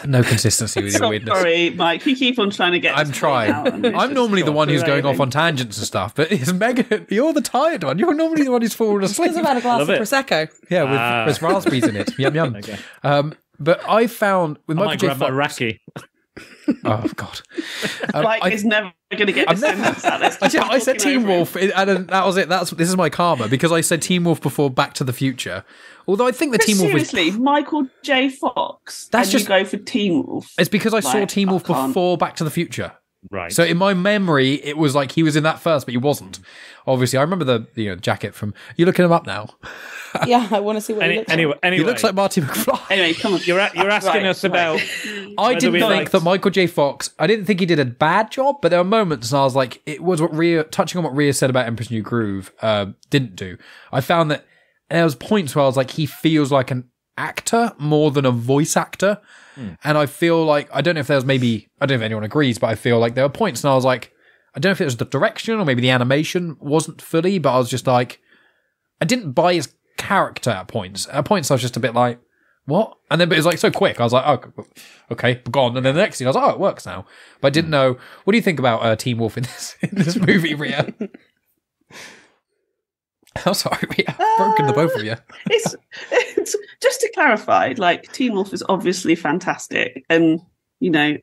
no consistency with your weirdness. Sorry, Mike. You keep on trying to get. I'm this trying. out and it's I'm just normally the one who's going off derailing. on tangents and stuff, but it's Megan. You're the tired one. You're normally the one who's fallen asleep. I've had a glass Love of it. Prosecco. Yeah, with raspberries in it. Yum yum. Okay. But I found with I Michael might J. grab my Fox. Raki. Oh God. Mike is never going to get this sentence out. Let's just I said talking Teen over it. Wolf, and then that was it. This is my karma because I said Teen Wolf before Back to the Future. Although I think the But Teen Wolf was. seriously, Michael J. Fox. That's and just- you go for Teen Wolf. It's because I saw Like, Teen I Wolf can't- before Back to the Future. Right. So in my memory, it was like he was in that first, but he wasn't. Obviously, I remember the jacket from. You're looking him up now. Yeah, I want to see what he looks like. anyway, He looks like Marty McFly. Anyway, come on. you're asking Right, us about. I Whether didn't we think liked- that Michael J. Fox. I didn't think he did a bad job, but there were moments, and I was like, it was what Rhea, touching on what Rhea said about Emperor's New Groove, didn't do. I found that there was points where I was like, he feels like an actor more than a voice actor, and I feel like I don't know if there's maybe I don't know if anyone agrees, but I feel like there were points, and I was like, I don't know if it was the direction or maybe the animation wasn't fully, but I was just like, I didn't buy his character at points. At points, I was just a bit like, what? And then, but it was like so quick. I was like, oh, okay, gone. And then the next thing, I was like, oh, it works now. But I didn't know. What do you think about Teen Wolf in this movie, Rhea? I'm sorry, Rhea. I've broken the both of you. It's just to clarify, like Teen Wolf is obviously fantastic, and you know,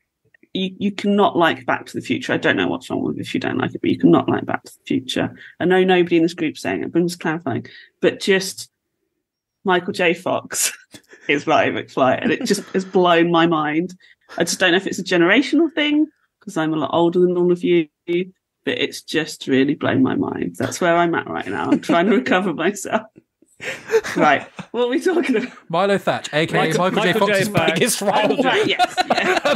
you cannot like Back to the Future. I don't know what's wrong with it if you don't like it, but you cannot like Back to the Future. I know nobody in this group saying it, but I'm just clarifying. But just Michael J. Fox is Marty McFly, and it just has blown my mind. I just don't know if it's a generational thing because I'm a lot older than all of you. But it's just really blown my mind. That's where I'm at right now. I'm trying to recover myself. Right, what are we talking about? Milo Thatch, aka Michael J. Fox's biggest role. Right, yes.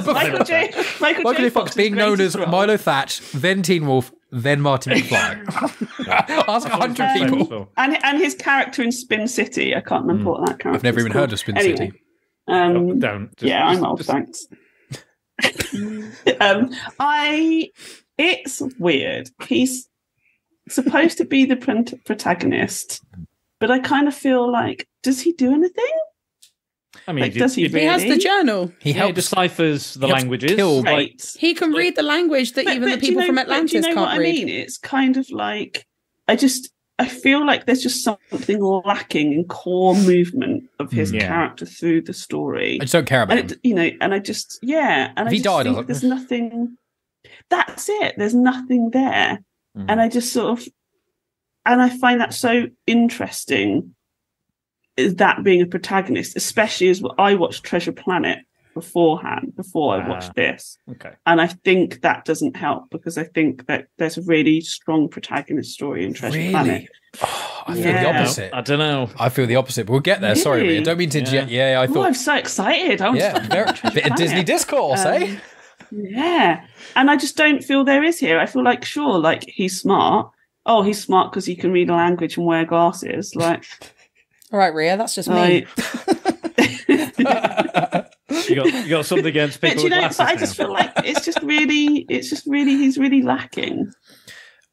Michael J. Michael J. Fox being known as Milo Thatch, then Teen Wolf, then Marty McFly. Ask 100 people. And his character in Spin City. I can't remember what that character I've never is even called. heard of Spin Anyway, City. Don't. I'm old, thanks. It's weird. He's supposed to be the protagonist, but I kind of feel like, does he do anything? I mean, Like, does he He has the really? journal. He He helps deciphers the he helps languages. kill- Right. He can read the language that even the do you people know- from but do Atlantis you know can't what read. I mean? It's kind of like I feel like there's just something lacking in core movement of his Yeah. character through the story. I just don't care about And him. and I just If I he just died, I think was like, there's nothing. That's it. There's nothing there, and I just sort of, and I find that so interesting. Is that being a protagonist, especially as I watched Treasure Planet before I watched this, Okay. and I think that doesn't help because I think that there's a really strong protagonist story in Treasure Planet. Really? Oh, I feel the Yeah. opposite. I don't know. I feel the opposite, but we'll get there. Sorry, Really? Rhea. Don't mean to interject. Yeah, I Oh, thought. I'm so excited! I want to Yeah, talk about very, Treasure bit of Planet. Disney discourse, eh? Yeah, and I just don't feel there is here. I feel like sure, like he's smart. Oh, he's smart because he can read a language and wear glasses. Like, All right, Rhea, that's just me. You got something against but people you with know, glasses but I just now. feel like he's really lacking.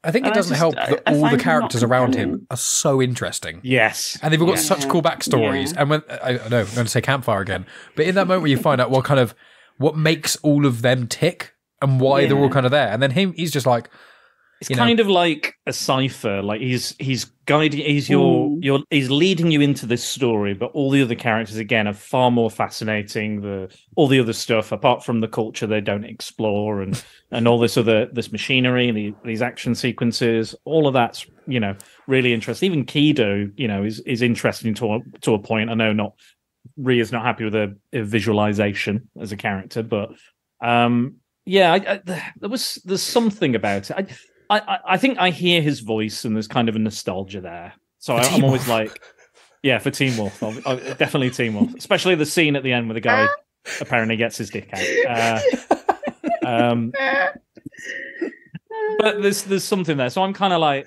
I think it And I doesn't just- help that I all find the him characters not around compelling. him are so interesting. Yes. And they've all got Yeah. such cool backstories. Yeah. And when I know I'm going to say campfire again, but in that moment where you find out what makes all of them tick and why they're all Yeah. kind of there, and then he's just like, It's you know. kind of like a cipher. Like he's guiding. He's your he's leading you into this story, but all the other characters again are far more fascinating. All the other stuff, apart from the culture they don't explore, and all this machinery, these action sequences, all of that's really interesting. Even Kido, is interesting to a point. I know Ria's not happy with a visualization as a character, but there's something about it. I think I hear his voice, and there's kind of a nostalgia there. So I'm always like, yeah, for Teen Wolf, definitely Teen Wolf, especially the scene at the end where the guy apparently gets his dick out. But there's something there. So I'm kind of like,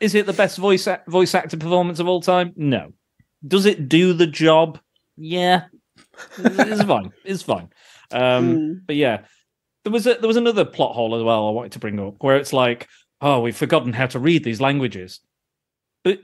is it the best voice actor performance of all time? No. Does it do the job? Yeah, it's fine. It's fine. But yeah, there was another plot hole as well I wanted to bring up, where it's like, oh, we've forgotten how to read these languages, but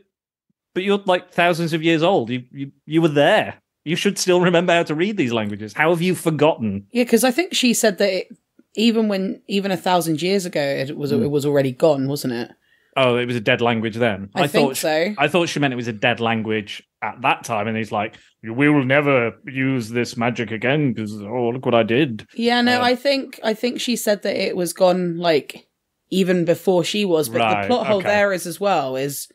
you're like thousands of years old. You were there. You should still remember how to read these languages. How have you forgotten? Yeah, because I think she said that even 1,000 years ago, it was already gone, wasn't it? Oh, it was a dead language then. I think so. I thought she meant it was a dead language at that time, and he's like, "We will never use this magic again because look what I did." Yeah, no, I think she said that it was gone like even before she was, but the plot hole there is as well is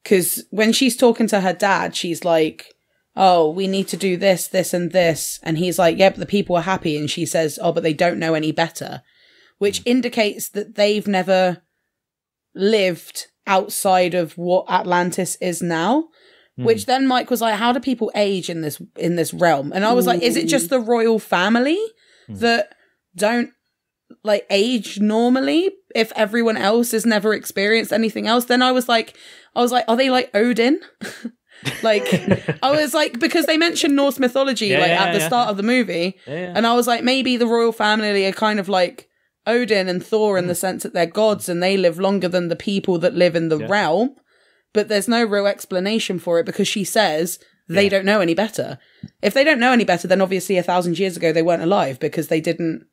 because when she's talking to her dad, she's like, "Oh, we need to do this, this, and this," and he's like, "Yeah, but the people are happy," and she says, "Oh, but they don't know any better," which indicates that they've never lived outside of what Atlantis is now. Which then Mike was like, how do people age in this realm? And I was like, is it just the royal family that don't like age normally if everyone else has never experienced anything else? Then I was like, are they like Odin? Like, I was like, because they mentioned Norse mythology at the start of the movie. Yeah. And I was like, maybe the royal family are kind of like Odin and Thor in the sense that they're gods and they live longer than the people that live in the realm. But there's no real explanation for it because she says they don't know any better. If they don't know any better, then obviously 1,000 years ago they weren't alive because they didn't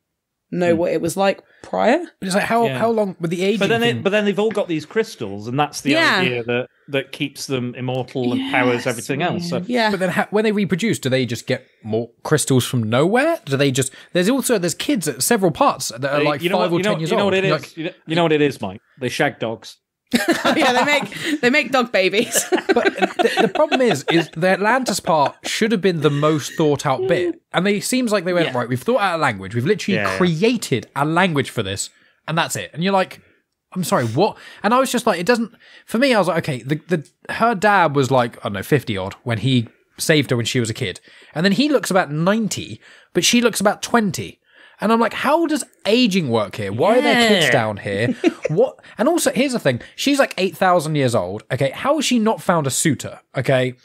know what it was like prior. It's like how long with the aging? But then they've all got these crystals, and that's the idea that keeps them immortal and powers everything else. So. Yeah. But then when they reproduce, do they just get more crystals from nowhere? Do they just? There's kids at several parts that are like 5 or 10 years old. You know what it is? You know what it is, Mike? They shag dogs. Yeah, they make dog babies. But the problem is the Atlantis part should have been the most thought out bit, and it seems like they went right. We've thought out a language. We've literally created a language for this, and that's it. And you're like, I'm sorry, what? And I was just like, it doesn't. For me, I was like, okay, her dad was like, I don't know, 50 odd when he saved her when she was a kid, and then he looks about 90, but she looks about 20. And I'm like, how does aging work here? Why are there kids down here? What? And also, here's the thing. She's like 8,000 years old. Okay. How has she not found a suitor? Okay.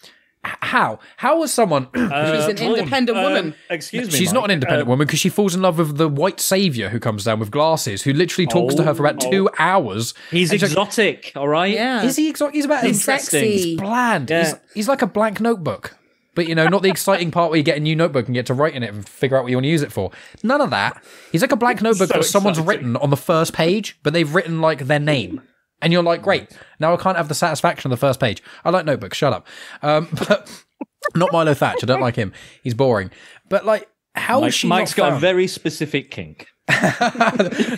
How? How was someone... She's an independent woman. Excuse me, she's not an independent woman because she falls in love with the white saviour who comes down with glasses, who literally talks to her for about 2 hours. He's exotic, all right? Yeah. Is he exotic? He's sexy. He's bland. Yeah. He's like a blank notebook. But, not the exciting part where you get a new notebook and get to write in it and figure out what you want to use it for. None of that. He's like a blank notebook that someone's written on the first page, but they've written, like, their name. And you're like, great, now I can't have the satisfaction of the first page. I like notebooks, shut up. But not Milo Thatch, I don't like him. He's boring. But, like, how is she Mike's got a very specific kink.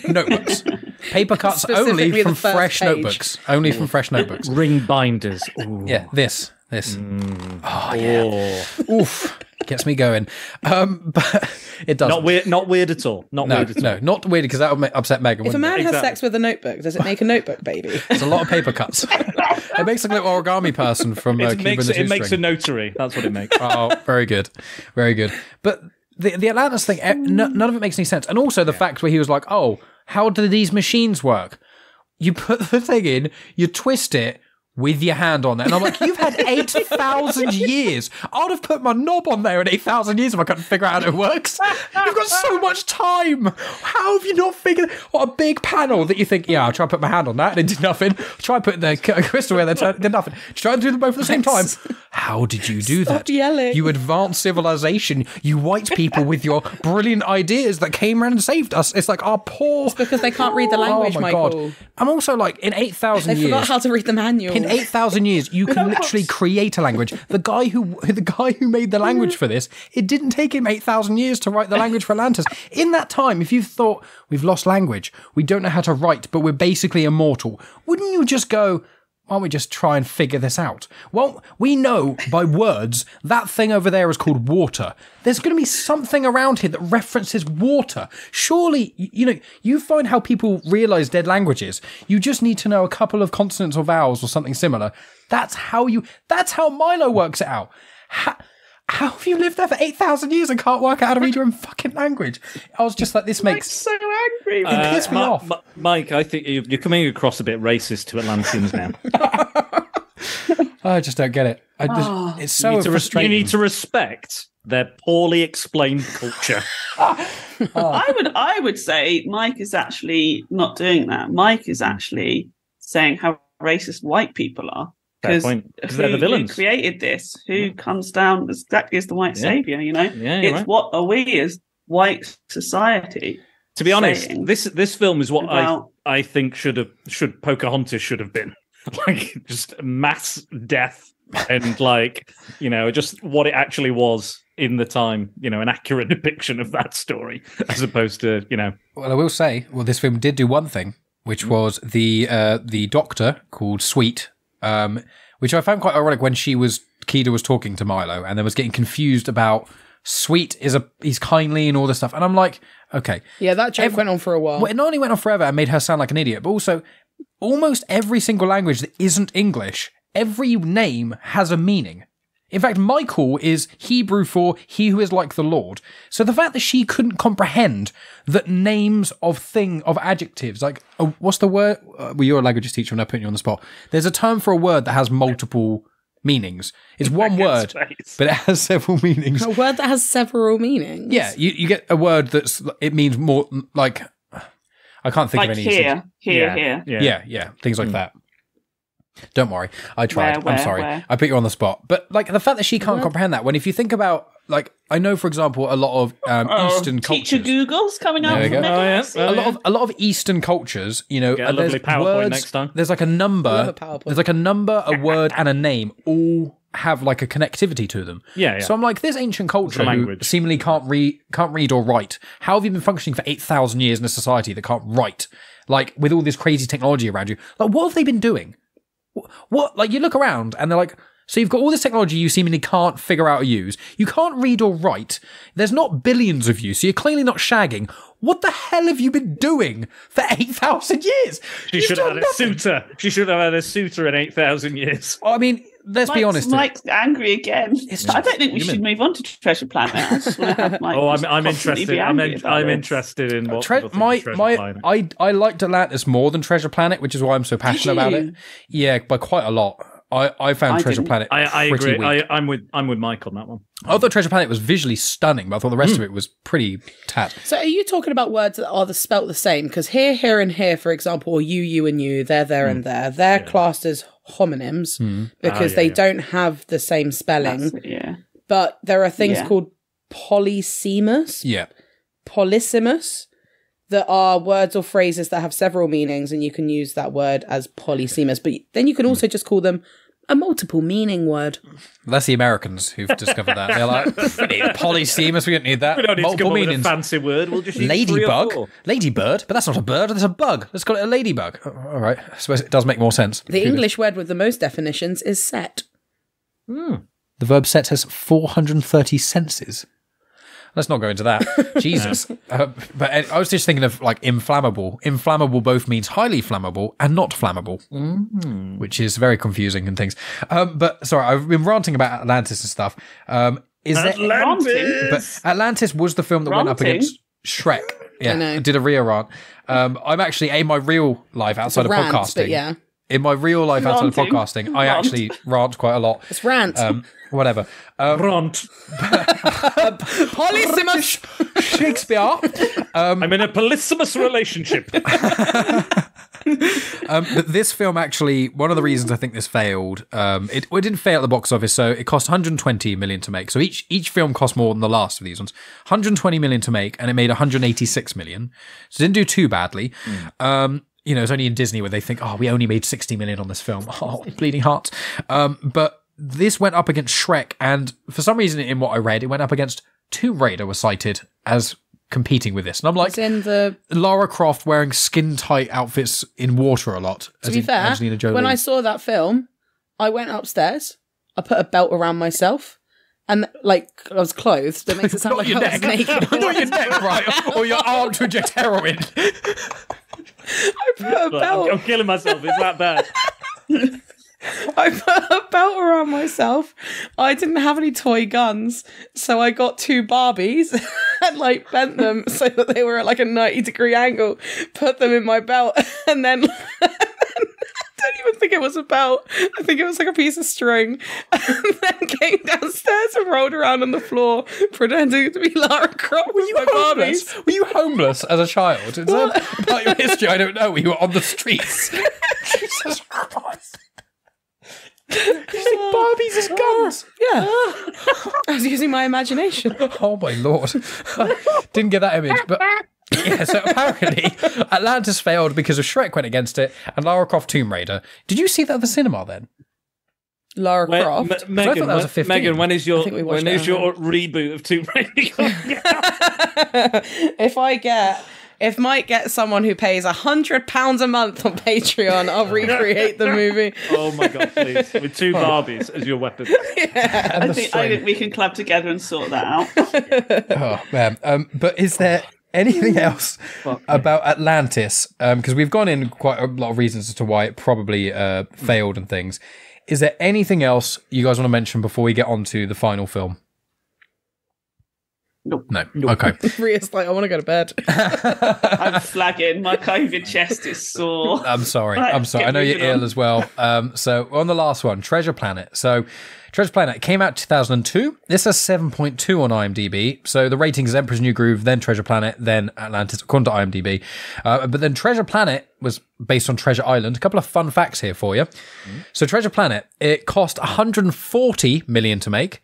Notebooks. Paper cuts only from fresh notebooks. Only from fresh notebooks. Ring binders. Ooh. Yeah, this. Oh yeah. Oof. Gets me going. But it doesn't. Not weird at all. Not weird at all. No, not weird because that would upset Megan. If a man has sex with a notebook, does it make a notebook baby? It's a lot of paper cuts. It makes a little origami person from Cuba and the Two It makes a notary. That's what it makes. Oh, very good. Very good. But the Atlantis thing, none of it makes any sense. And also the fact where he was like, oh, how do these machines work? You put the thing in, you twist it, with your hand on there. And I'm like, you've had 8,000 years. I'd have put my knob on there in 8,000 years if I couldn't figure out how it works. You've got so much time. How have you not figured what a big panel that you think, yeah, I'll try and put my hand on that and it did nothing. Try putting the crystal where they did nothing. Try and do them both at the same time. How did you do that? Stop yelling. You advanced civilization. You white people with your brilliant ideas that came around and saved us. It's like our poor... It's because they can't read the language, oh my Michael. God. I'm also like, in 8,000 years... They forgot how to read the manual. In 8,000 years, you can literally create a language. The guy who made the language for this, it didn't take him 8,000 years to write the language for Atlantis. In that time, if you thought, we've lost language, we don't know how to write, but we're basically immortal, wouldn't you just go, why don't we just try and figure this out? Well, we know by words that thing over there is called water. There's going to be something around here that references water. Surely, you find how people realise dead languages. You just need to know a couple of consonants or vowels or something similar. That's how Milo works it out. How have you lived there for 8,000 years and can't work out how to read your own fucking language? I was just like, this makes... so angry. It pissed me off. Mike, I think you're coming across a bit racist to Atlanteans now. I just don't get it. It's so frustrating. You need to respect their poorly explained culture. I would say Mike is actually not doing that. Mike is actually saying how racist white people are. Because they're the villains. Who created this? Who comes down exactly as the white savior? It's right. What are we as white society? To be honest, this film is what I think Pocahontas should have been, like just mass death and just what it actually was in the time. An accurate depiction of that story, as opposed to Well, I will say, this film did do one thing, which was the doctor called Sweet. Which I found quite ironic when Kida was talking to Milo and then was getting confused about Sweet he's kindly and all this stuff. And I'm like, okay. Yeah, that joke went on for a while. Well, it not only went on forever and made her sound like an idiot, but also almost every single language that isn't English, every name has a meaning. In fact, Michael is Hebrew for he who is like the Lord. So the fact that she couldn't comprehend that names of adjectives, like, what's the word? Well, you're a languages teacher and I'm putting you on the spot. There's a term for a word that has multiple meanings. It's one word, but it has several meanings. A word that has several meanings? Yeah, you get a word it means more, like, I can't think of any. Here. Yeah, things like that. Don't worry, I tried. I'm sorry. I put you on the spot. But like the fact that she can't comprehend that, when if you think about, like, I know, for example, a lot of Eastern cultures. Teacher Google's coming out. A lot of Eastern cultures, Get a lovely PowerPoint words, next time. There's like a number. There's like a number, a word, and a name all have like a connectivity to them. Yeah. So I'm like, this ancient culture who seemingly can't read or write. How have you been functioning for 8,000 years in a society that can't write? Like, with all this crazy technology around you, like, what have they been doing? What, like, you look around and they're like, so you've got all this technology you seemingly can't figure out or use. You can't read or write. There's not billions of you, so you're clearly not shagging. What the hell have you been doing for 8,000 years? She should have had a suitor. She should have had a suitor in 8,000 years. I mean, let's be honest. Mike's angry again. I don't think we should move on to Treasure Planet. I just want to have Mike. I'm interested. I'm interested in what Treasure Planet. I liked Atlantis more than Treasure Planet, which is why I'm so passionate about it. Yeah, by quite a lot. I found Treasure Planet. I agree. Weak. I'm with Mike on that one. I thought Treasure Planet was visually stunning, but I thought the rest of it was pretty tat. So are you talking about words that are spelt the same? Because here, and here, for example, or you, and you, there, and there, they're classed as homonyms because they don't have the same spelling. But there are things called polysemous. Yeah. Polysemous. That are words or phrases that have several meanings, and you can use that word as polysemous. But then you can also just call them a multiple meaning word. That's the Americans who've discovered that. They're like, we need polysemous, we don't need that. We don't need multiple to come meanings. With a fancy word. We'll just use ladybug. Ladybird, but that's not a bird, that's a bug. Let's call it a ladybug. All right, I suppose it does make more sense. The English word with the most definitions is set. The verb set has 430 senses. Let's not go into that. Jesus. But I was just thinking of, like, inflammable. Inflammable both means highly flammable and not flammable, which is very confusing and things. But, sorry, I've been ranting about Atlantis and stuff. Atlantis! But Atlantis was the film that went up against Shrek. Yeah, I did a real rant. I'm actually, in my real life outside of podcasting. In my real life outside of podcasting, I actually rant quite a lot. It's rant. Whatever. Rant. Polysemous. Shakespeare. I'm in a polysemous relationship. But this film actually, one of the reasons I think this failed, it didn't fail at the box office, so it cost 120 million to make. So each film cost more than the last of these ones. 120 million to make, and it made 186 million. So it didn't do too badly. it's only in Disney where they think, oh, we only made 60 million on this film. Oh, bleeding hearts. But this went up against Shrek, and for some reason in what I read, it went up against Tomb Raider was cited as competing with this. And I'm like, Lara Croft wearing skin-tight outfits in water a lot. To be fair, when I saw that film, I went upstairs, I put a belt around myself, and I was clothed. That makes it sound like I was naked. Not your neck, right? Or your arm to inject heroin. I put a belt. I'm killing myself. It's that bad. I put a belt around myself. I didn't have any toy guns, so I got 2 Barbies and bent them so that they were at a 90-degree angle, put them in my belt, and then I don't even think it was a belt. I think it was a piece of string, and then came downstairs and rolled around on the floor pretending to be Lara Croft with my Barbies. Were you homeless as a child? Is that about your history? I don't know. You were on the streets. Jesus Christ. Using Barbies as guns. Yeah. I was using my imagination. Oh my lord. Didn't get that image, but yeah, so apparently Atlantis failed because of Shrek went against it and Lara Croft Tomb Raider. Did you see that at the cinema then? Lara Croft? Megan, that was a 15. Megan, when is your reboot of Tomb Raider? If Mike gets someone who pays £100 a month on Patreon, I'll recreate the movie. Oh my god, please. With 2 Barbies as your weapon. Yeah. I think we can club together and sort that out. Oh man. But is there anything else about Atlantis? Because we've gone in quite a lot of reasons as to why it probably failed and things. Is there anything else you guys want to mention before we get on to the final film? Nope. No. Okay. Ria's I want to go to bed. I'm flagging. My COVID chest is sore. I'm sorry. I know you're ill as well. So on the last one, Treasure Planet. So Treasure Planet came out 2002. This has 7.2 on IMDb. So the ratings is Emperor's New Groove, then Treasure Planet, then Atlantis, according to IMDb. But then Treasure Planet was based on Treasure Island. A couple of fun facts here for you. So Treasure Planet, it cost 140 million to make,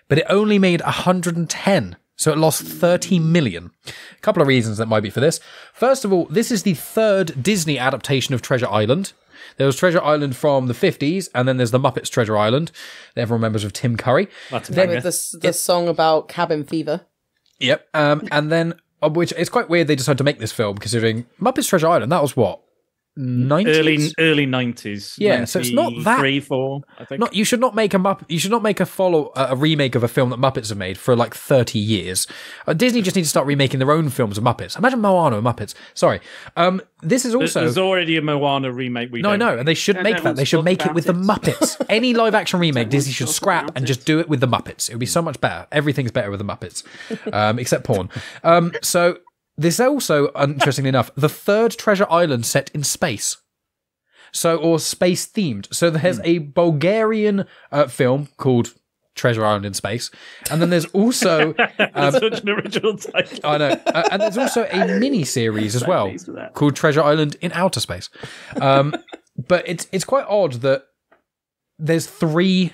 but it only made 110. So it lost 30 million. A couple of reasons that might be for this. First of all, this is the 3rd Disney adaptation of Treasure Island. There was Treasure Island from the 50s, and then there's the Muppets Treasure Island. Everyone remembers of Tim Curry. With the song about cabin fever. Yep. And then, which it's quite weird they decided to make this film, considering Muppets Treasure Island, that was what? 90s? Early 90s. Yeah, so it's not that 3-4, I think. You should not make a remake of a film that Muppets have made for 30 years. Disney just needs to start remaking their own films of Muppets. Imagine Moana and Muppets. Sorry. This is also there's already a Moana remake. I know, and they should make that. They should make it with the Muppets. Any live action remake, Disney should scrap and just do it with the Muppets. It would be so much better. Everything's better with the Muppets, except porn. So. This is also, interestingly enough, the 3rd Treasure Island set in space. Or space themed. So there's a Bulgarian film called Treasure Island in Space. And then there's also... such an original title. I know. And there's also a mini-series as well called Treasure Island in Outer Space. But it's quite odd that there's 3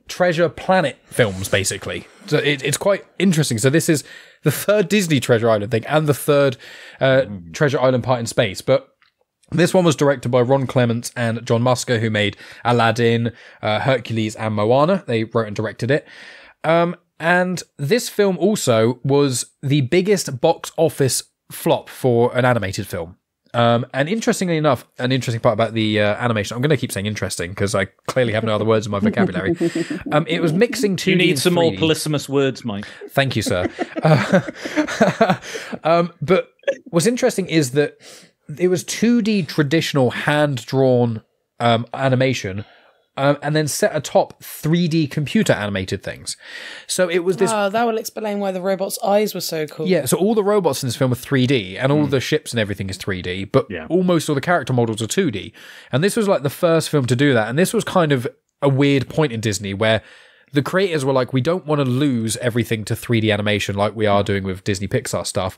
Treasure Planet films, basically. So it's quite interesting. So this is the 3rd Disney Treasure Island thing and the 3rd Treasure Island part in space. But this one was directed by Ron Clements and John Musker, who made Aladdin, Hercules, and Moana. They wrote and directed it. And this film also was the biggest box office flop for an animated film. And interestingly enough, an interesting part about the animation, I'm going to keep saying interesting because I clearly have no other words in my vocabulary. It was mixing 2D. You need and some 3D. more polysemous words, Mike. Thank you, sir. But what's interesting is that it was 2D traditional hand-drawn animation. And then set atop 3D computer animated things. So it was this... Oh, that will explain why the robot's eyes were so cool. Yeah, so all the robots in this film are 3D, and all the ships and everything is 3D, but almost all the character models are 2D. And this was the first film to do that, and this was kind of a weird point in Disney where the creators were like, we don't want to lose everything to 3D animation like we are doing with Disney Pixar stuff,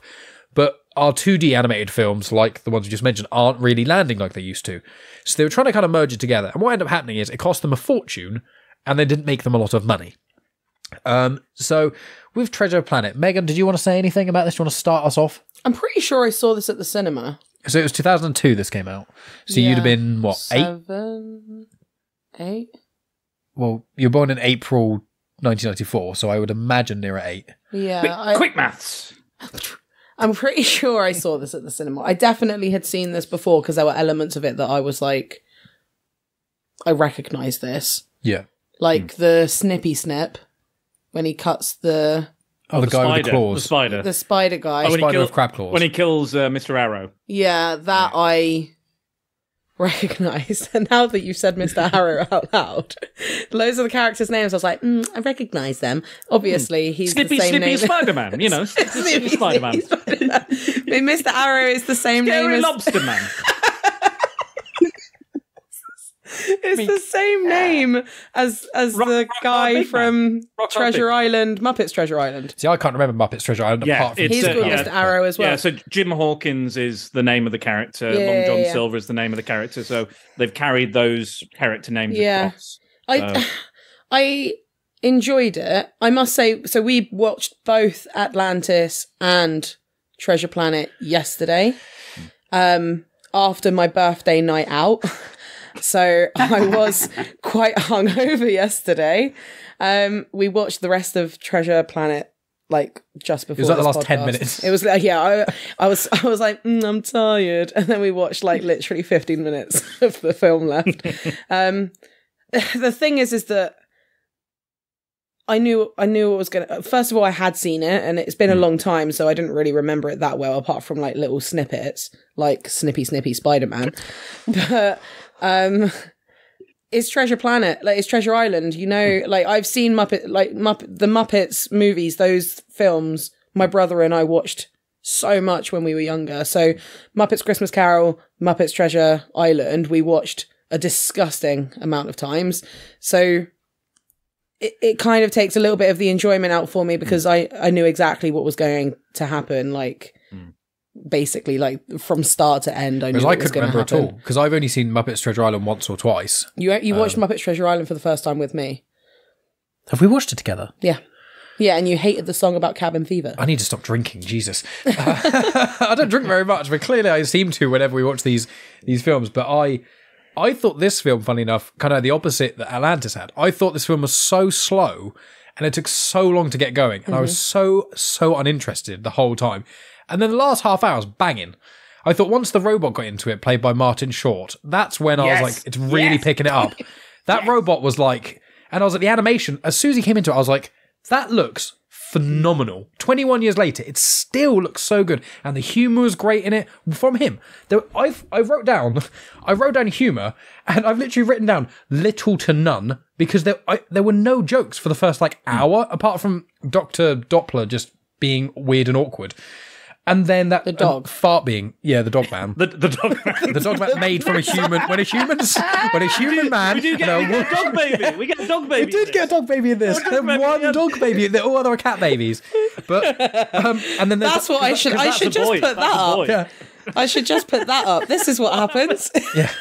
but our 2D animated films, like the ones we just mentioned, aren't really landing like they used to. So they were trying to kind of merge it together. And what ended up happening is it cost them a fortune and they didn't make them a lot of money. So with Treasure Planet, Megan, did you want to say anything about this? Do you want to start us off? I'm pretty sure I saw this at the cinema. So it was 2002 this came out. So you'd have been, what, 8? 7, 8? Well, you were born in April 1994, so I would imagine near at 8. Yeah. Quick maths. I'm pretty sure I saw this at the cinema. I definitely had seen this before because there were elements of it that I was like, I recognise this. Yeah. Like the snippy snip when he cuts the... Oh, the guy with the claws. The spider. The spider guy. The spider with crab claws. When he kills Mr. Arrow. Yeah, that I recognised. And now that you've said Mr. Arrow out loud, loads of the characters' names, I was like, I recognise them. Obviously, he's Snippy, the same Snippy name. Spider-Man, you know. Snippy Spider-Man. Mr. Arrow is the same name Scary as... Lobster Man. It's the same name as the guy from Treasure Island, Muppets Treasure Island. See, I can't remember Muppets Treasure Island apart from... He's called Mr. Arrow as well. Yeah, so Jim Hawkins is the name of the character. Long John Silver is the name of the character. So they've carried those character names across. I enjoyed it. I must say, so we watched both Atlantis and Treasure Planet yesterday after my birthday night out. So I was quite hungover yesterday. We watched the rest of Treasure Planet like just before. It was like the last podcast. 10 minutes. It was I was like I'm tired, and then we watched like literally 15 minutes of the film left. The thing is that I knew what was gonna. First of all, I had seen it, and it's been a long time, so I didn't really remember it that well, apart from like little snippets, like Snippy Spider-Man. But it's Treasure Planet, like it's Treasure Island. You know, like I've seen the Muppets movies, those films. My brother and I watched so much when we were younger. So Muppets Christmas Carol, Muppets Treasure Island, we watched a disgusting amount of times. So it kind of takes a little bit of the enjoyment out for me because I knew exactly what was going to happen. Like basically, like from start to end, I knew I what was couldn't going to remember happen. at all because I've only seen Muppets Treasure Island once or twice. You watched Muppets Treasure Island for the first time with me. Have we watched it together? Yeah. Yeah, and you hated the song about cabin fever. I need to stop drinking, Jesus. I don't drink very much, but clearly I seem to whenever we watch these films. But I thought this film, funny enough, kind of the opposite that Atlantis had. I thought this film was so slow and it took so long to get going. And I was so uninterested the whole time. And then the last half hour was banging. I thought once the robot got into it, played by Martin Short, that's when I was like, it's really picking it up. That robot was like, and I was like, the animation, as soon as he came into it, I was like, that looks phenomenal. 21 years later, it still looks so good. And the humour was great in it from him. I wrote down humour, and I've literally written down little to none because there were no jokes for the first like hour, apart from Dr. Doppler just being weird and awkward. And then that the dog fart being the dog man, the dog man, the dog man made from a human. When a human man, we get a dog baby. We get a dog baby. We did get a dog baby in this. One dog baby. All other cat babies. But and then that's what I should just put that up. Yeah. I should just put that up. This is what happens. Yeah.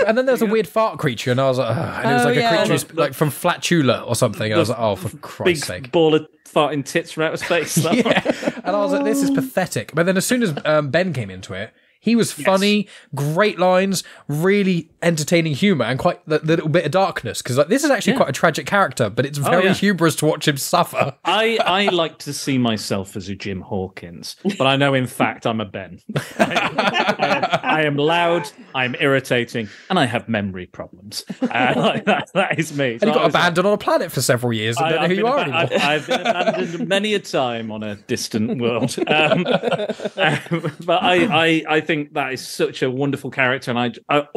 And then there was a weird fart creature, and I was like, and it was like a creature who's like from Flatula or something. And I was like, oh, for Christ's sake. Big ball of farting tits from outer space. Yeah. And I was like, this is pathetic. But then as soon as Ben came into it, he was funny, great lines, really entertaining humour, and quite the little bit of darkness. Because like, this is actually quite a tragic character, but it's very humorous to watch him suffer. I like to see myself as a Jim Hawkins, but I know in fact I'm a Ben. I am loud, I'm irritating, and I have memory problems. Like that is me. And you got abandoned on a planet for several years and don't know who you are anymore. I've been abandoned many a time on a distant world. But I think that is such a wonderful character, and I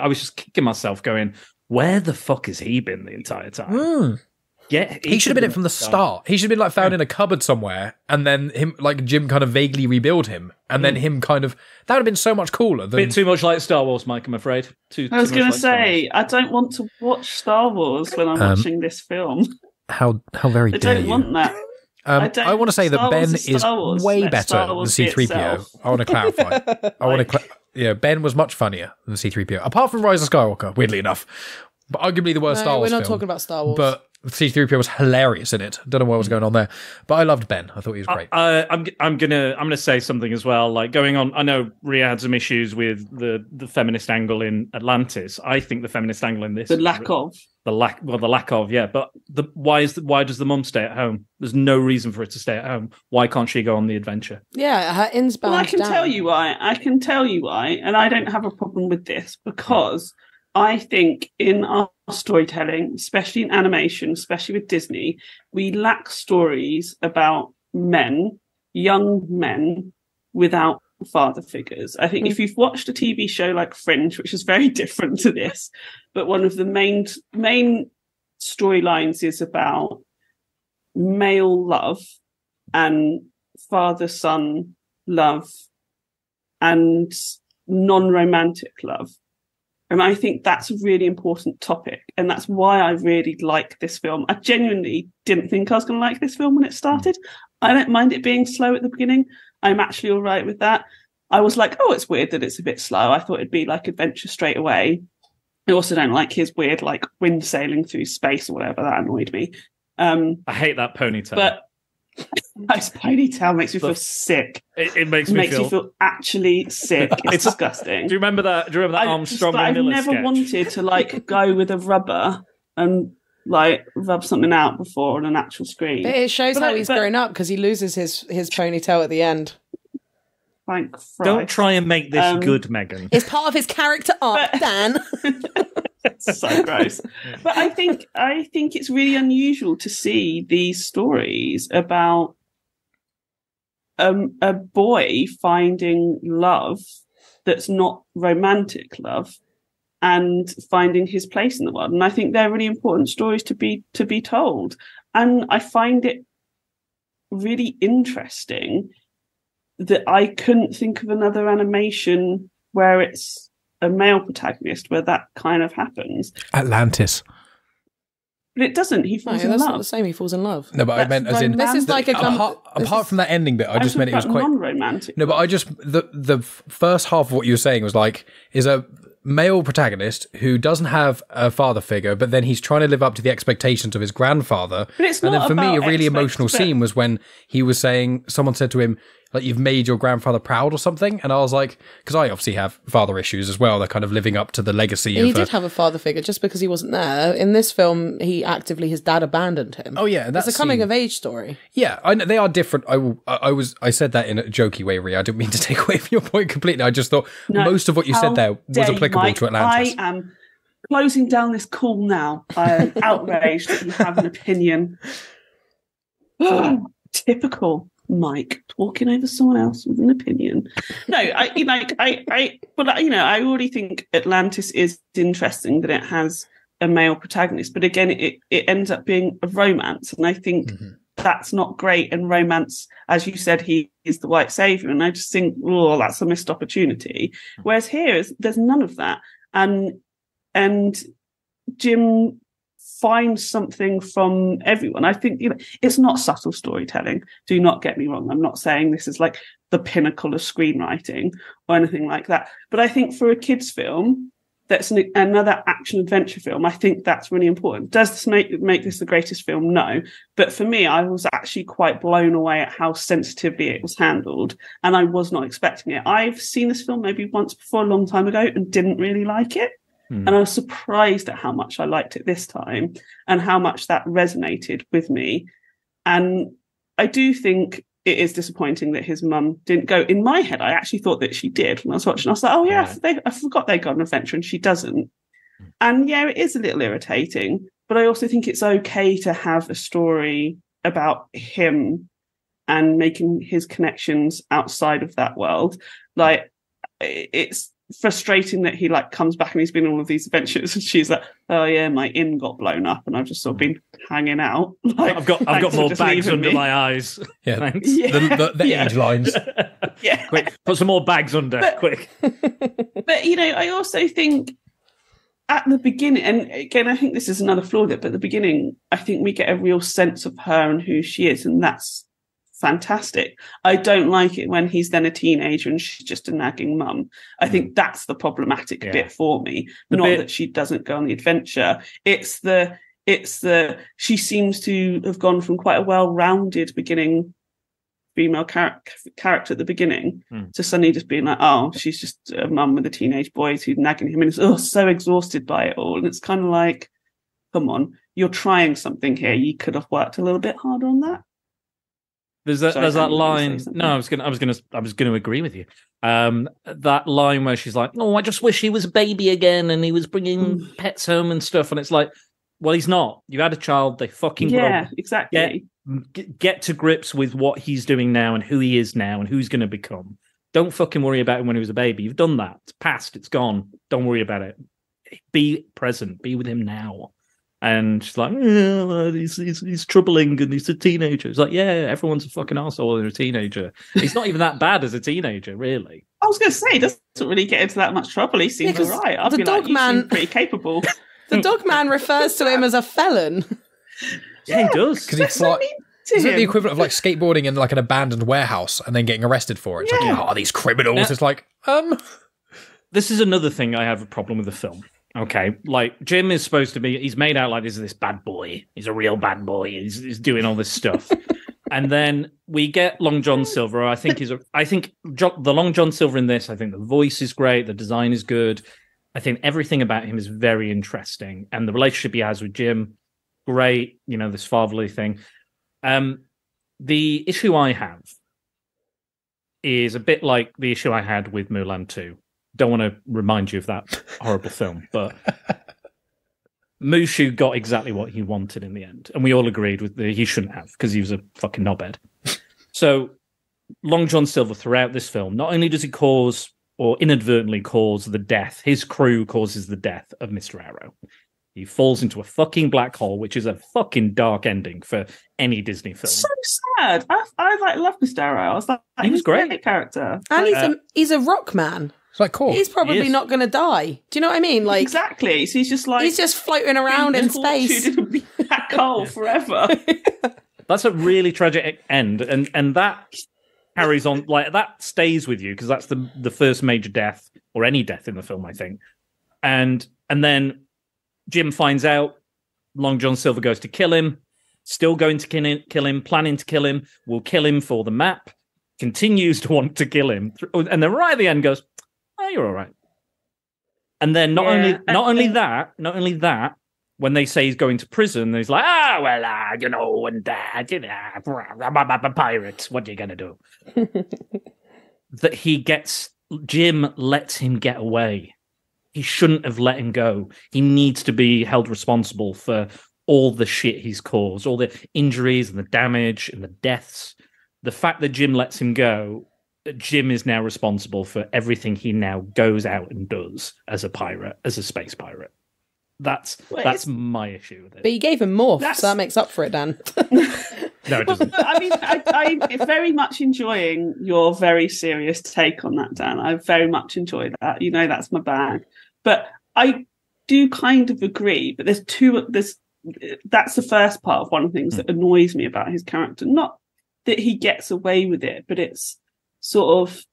was just kicking myself going, where the fuck has he been the entire time? Yeah, he should have been it from the start. He should have been like found in a cupboard somewhere, and then him like Jim kind of vaguely rebuild him, and then him kind of that would have been so much cooler. Than... Bit too much like Star Wars, Mike. I'm afraid. I was going to say I don't want to watch Star Wars when I'm watching this film. How very dare you? I don't want that. I want to say that Ben is way better than C-3PO. I want to clarify. Ben was much funnier than C-3PO, apart from Rise of Skywalker. Weirdly enough, but arguably the worst Star Wars. We're not film. talking about Star Wars. But C-3PO was hilarious in it. Don't know what was going on there, but I loved Ben. I thought he was great. I'm gonna say something as well. Like going on, I know Rhea had some issues with the feminist angle in Atlantis. I think the feminist angle in this, the lack of. Yeah. But why does the mum stay at home? There's no reason for her to stay at home. Why can't she go on the adventure? Yeah, her in's bound. Well, I can down. tell you why. And I don't have a problem with this because I think in our storytelling, especially in animation, especially with Disney, we lack stories about men, young men, without father figures. I think if you've watched a TV show like Fringe, which is very different to this, but one of the main storylines is about male love and father-son love and non-romantic love. And I think that's a really important topic. And that's why I really like this film. I genuinely didn't think I was going to like this film when it started. I don't mind it being slow at the beginning. I'm actually all right with that. I was like, oh, it's weird that it's a bit slow. I thought it'd be like adventure straight away. I also don't like his weird, like, wind sailing through space or whatever. That annoyed me. I hate that ponytail. But nice ponytail makes me feel sick. It makes me feel actually sick. It's disgusting. Do you remember that Armstrong and Miller I've never sketch? wanted to like go with a rubber and like rub something out before on an actual screen. But it shows how he's grown up because he loses his ponytail at the end. Thank Christ. Don't try and make this good, Megan. It's part of his character arc, Dan. It's so gross. But I think it's really unusual to see these stories about a boy finding love that's not romantic love and finding his place in the world. And I think they're really important stories to be told. And I find it really interesting that I couldn't think of another animation where it's a male protagonist where that kind of happens. Atlantis. But it doesn't. He falls in that's love. not the same. He falls in love. No, but I meant as in this is like apart from that ending bit. I just meant it was quite non-romantic. No, but I just the first half of what you were saying was like is a male protagonist who doesn't have a father figure, but then he's trying to live up to the expectations of his grandfather. But it's and not then for me, a about really emotional scene was when he was saying, someone said to him, like, you've made your grandfather proud or something. And I was like, because I obviously have father issues as well. They're kind of living up to the legacy of... He did have a father figure just because he wasn't there. In this film, his dad abandoned him. Oh, yeah. It's a coming-of-age story. Yeah, I know they are different. I said that in a jokey way, Rhea. I didn't mean to take away from your point completely. I just thought most of what you said there was applicable to Atlantis. I am closing down this call now. I am outraged that you have an opinion. Typical Mike talking over someone else with an opinion. No, I already think Atlantis is interesting that it has a male protagonist, but again, it ends up being a romance, and I think that's not great. And romance, as you said, he is the white savior, and I just think, oh, that's a missed opportunity. Whereas here, there's none of that, and Jim finds something from everyone. I think it's not subtle storytelling. Do not get me wrong. I'm not saying this is like the pinnacle of screenwriting or anything like that. But I think for a kids' film, that's another action adventure film. I think that's really important. Does this make this the greatest film? No. But for me, I was actually quite blown away at how sensitively it was handled, and I was not expecting it. I've seen this film maybe once before a long time ago and didn't really like it. And I was surprised at how much I liked it this time and how much that resonated with me. And I do think it is disappointing that his mum didn't go. In my head, I actually thought that she did when I was watching. I was like, oh, yeah. I forgot they got an adventure, and she doesn't. And yeah, it is a little irritating, but I also think it's okay to have a story about him and making his connections outside of that world. Like, it's frustrating that he like comes back and he's been on all of these adventures, and she's like, oh yeah, my inn got blown up and I've just sort of been hanging out. Like, I've got more bags under my eyes. Yeah, thanks. Yeah. The age lines. Yeah, quick, put some more bags under, quick. But I also think at the beginning, and again, I think this is another flaw that, but at the beginning, I think we get a real sense of her and who she is, and that's fantastic. I don't like it when he's then a teenager and she's just a nagging mum. I think that's the problematic bit for me. That she doesn't go on the adventure. It's It's that she seems to have gone from quite a well-rounded beginning female character at the beginning to suddenly just being like, oh, she's just a mum with a teenage boy who's nagging him, and is so exhausted by it all. And it's kind of like, come on, you're trying something here. You could have worked a little bit harder on that. There's that line. No, I was gonna agree with you. That line where she's like, "Oh, I just wish he was a baby again and he was bringing pets home and stuff." And it's like, well, he's not. You had a child. They fucking exactly. Get to grips with what he's doing now and who he is now and who he's going to become. Don't fucking worry about him when he was a baby. You've done that. It's past. It's gone. Don't worry about it. Be present. Be with him now. And she's like, he's troubling and he's a teenager. It's like, yeah, everyone's a fucking arsehole when they're a teenager. He's not even that bad as a teenager, really. I was going to say, he doesn't really get into that much trouble. He seems all right. I'd be like, you seem pretty capable. The dog man refers to him as a felon. Yeah, he does. Because he's like, is it the equivalent of like skateboarding in like an abandoned warehouse and then getting arrested for it? It's like, oh, these criminals. It's like, This is another thing I have a problem with the film. Okay, like Jim is supposed to be, he's made out like this bad boy. He's a real bad boy. He's doing all this stuff. And then we get Long John Silver. I think the Long John Silver in this, I think the voice is great. The design is good. I think everything about him is very interesting. And the relationship he has with Jim, great. You know, this fatherly thing. The issue I have is a bit like the issue I had with Mulan 2. Don't want to remind you of that horrible film, but Mushu got exactly what he wanted in the end. And we all agreed with he shouldn't have, because he was a fucking knobhead. So Long John Silver throughout this film, not only does he cause or inadvertently cause the death, his crew causes the death of Mr. Arrow. He falls into a fucking black hole, which is a fucking dark ending for any Disney film. So sad. I love Mr. Arrow. I was like, he was great. A character. And he's a rock man. It's like, cool. He's probably not going to die. Do you know what I mean? Like, exactly. So he's just floating around in space. In a black hole forever. That's a really tragic end, and that carries on. Like, that stays with you because that's the first major death or any death in the film, I think. And then Jim finds out. Long John Silver goes to kill him. Still going to kill him. Planning to kill him. Will kill him for the map. Continues to want to kill him, and then right at the end goes, "Oh, you're all right." And then not only that, when they say he's going to prison, he's like, I'm a pirate. What are you gonna do? That Jim lets him get away. He shouldn't have let him go. He needs to be held responsible for all the shit he's caused, all the injuries and the damage and the deaths. The fact that Jim lets him go, Jim is now responsible for everything he now goes out and does as a pirate, as a space pirate. That's my issue with it. But you gave him morph, so that makes up for it, Dan. No, it doesn't. I mean, I'm very much enjoying your very serious take on that, Dan. I very much enjoy that. You know, that's my bag. But I do kind of agree. But that's the first part of one of the things that annoys me about his character. Not that he gets away with it, but it's sort of,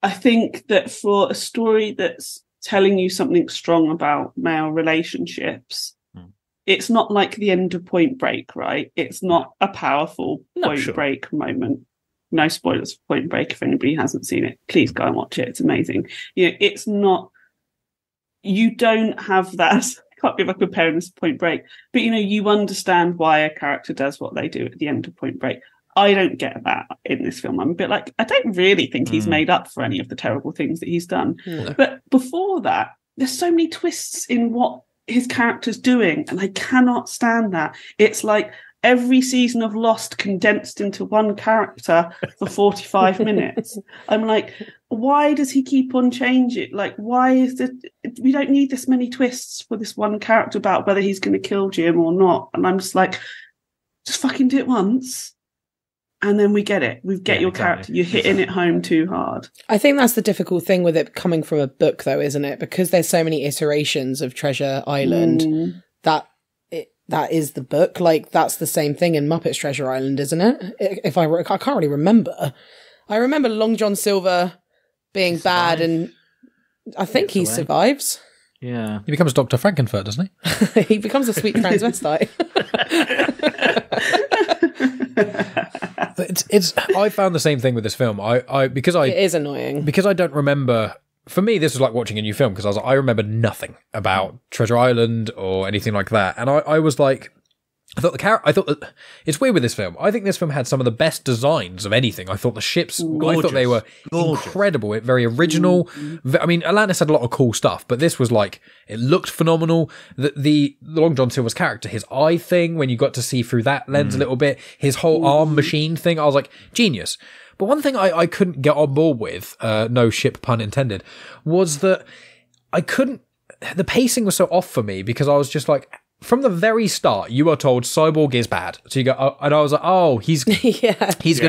I think that for a story that's telling you something strong about male relationships, it's not like the end of Point Break, right? It's not a powerful Point Break moment. No spoilers for Point Break. If anybody hasn't seen it, please go and watch it. It's amazing. You know, it's not, you don't have that. I can't believe I'm comparing this to Point Break, but you know, you understand why a character does what they do at the end of Point Break. I don't get that in this film. I'm a bit like, I don't really think he's made up for any of the terrible things that he's done. No. But before that, there's so many twists in what his character's doing, and I cannot stand that. It's like every season of Lost condensed into one character for 45 minutes. I'm like, why does he keep on changing? Like, why is it? We don't need this many twists for this one character about whether he's going to kill Jim or not. And I'm just like, just fucking do it once. And then we get it. We get your character. You're hitting it home too hard. I think that's the difficult thing with it coming from a book, though, isn't it? Because there's so many iterations of Treasure Island that is the book. Like, that's the same thing in Muppets Treasure Island, isn't it? I can't really remember. I remember Long John Silver being bad, and I think he survives. Yeah. He becomes Dr. Frankenfurt, doesn't he? He becomes a sweet transvestite. But it's. I found the same thing with this film. It is annoying. Because I don't remember. For me, this was like watching a new film because I remember nothing about Treasure Island or anything like that, and I was like, I thought that it's weird with this film. I think this film had some of the best designs of anything. I thought the ships, I thought they were incredible, very original. I mean, Atlantis had a lot of cool stuff, but this was like, it looked phenomenal. The Long John Silver's character, his eye thing, when you got to see through that lens a little bit, his whole arm machine thing, I was like, genius. But one thing I couldn't get on board with, no ship pun intended, was that the pacing was so off for me because I was just like, from the very start, you are told Cyborg is bad. So you go, and I was like, oh, he's going to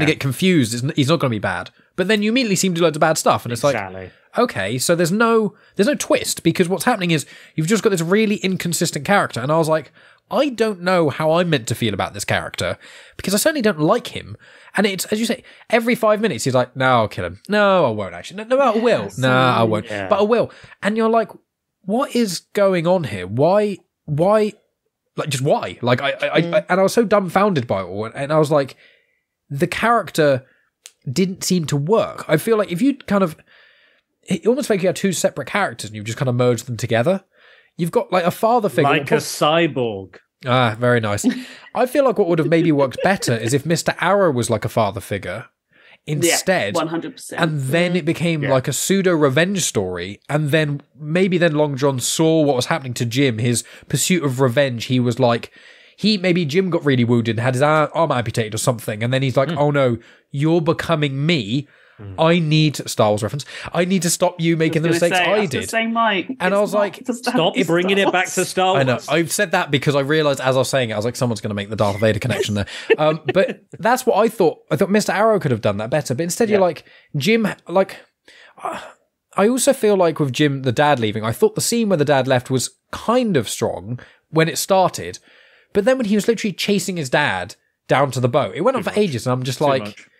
get confused. He's not going to be bad. But then you immediately see him do loads of bad stuff. And it's like, okay, so there's no twist because what's happening is you've just got this really inconsistent character. And I was like, I don't know how I'm meant to feel about this character because I certainly don't like him. And it's, as you say, every 5 minutes, he's like, no, I'll kill him. No, I won't actually. No, I will. No, I won't. Yeah. But I will. And you're like, what is going on here? Why? Like, just why? Like, and I was so dumbfounded by it all. And I was like, the character didn't seem to work. I feel like if you it almost felt like you had two separate characters and you've just kind of merged them together. You've got like a father figure. Like a cyborg. Ah, very nice. I feel like what would have maybe worked better is if Mr. Arrow was like a father figure instead. 100%. And then it became like a pseudo revenge story. And then maybe Long John saw what was happening to Jim, his pursuit of revenge. He was like, maybe Jim got really wounded and had his arm amputated or something. And then he's like, oh no, you're becoming me. I need, Star Wars reference, I need to stop you making the mistakes I did. And I was like, stop bringing it back to Star Wars. I know, I've said that because I realised as I was saying it, I was like, someone's going to make the Darth Vader connection there. But that's what I thought. I thought Mr. Arrow could have done that better. But instead you're like, Jim, like, I also feel like with Jim, the dad leaving, I thought the scene where the dad left was kind of strong when it started. But then when he was literally chasing his dad down to the boat, it went on for ages. And I'm just like...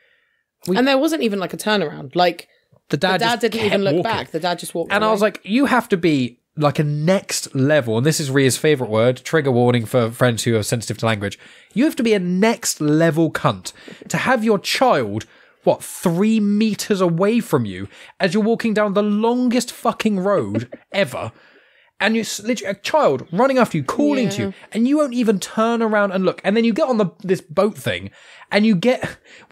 And there wasn't even like a turnaround. Like the dad didn't even look back. The dad just walked away. And I was like, you have to be like a next level. And this is Ria's favourite word, trigger warning for friends who are sensitive to language. You have to be a next level cunt to have your child, 3 meters away from you as you're walking down the longest fucking road ever. And you're literally a child running after you, calling to you, and you won't even turn around and look. And then you get on this boat thing, and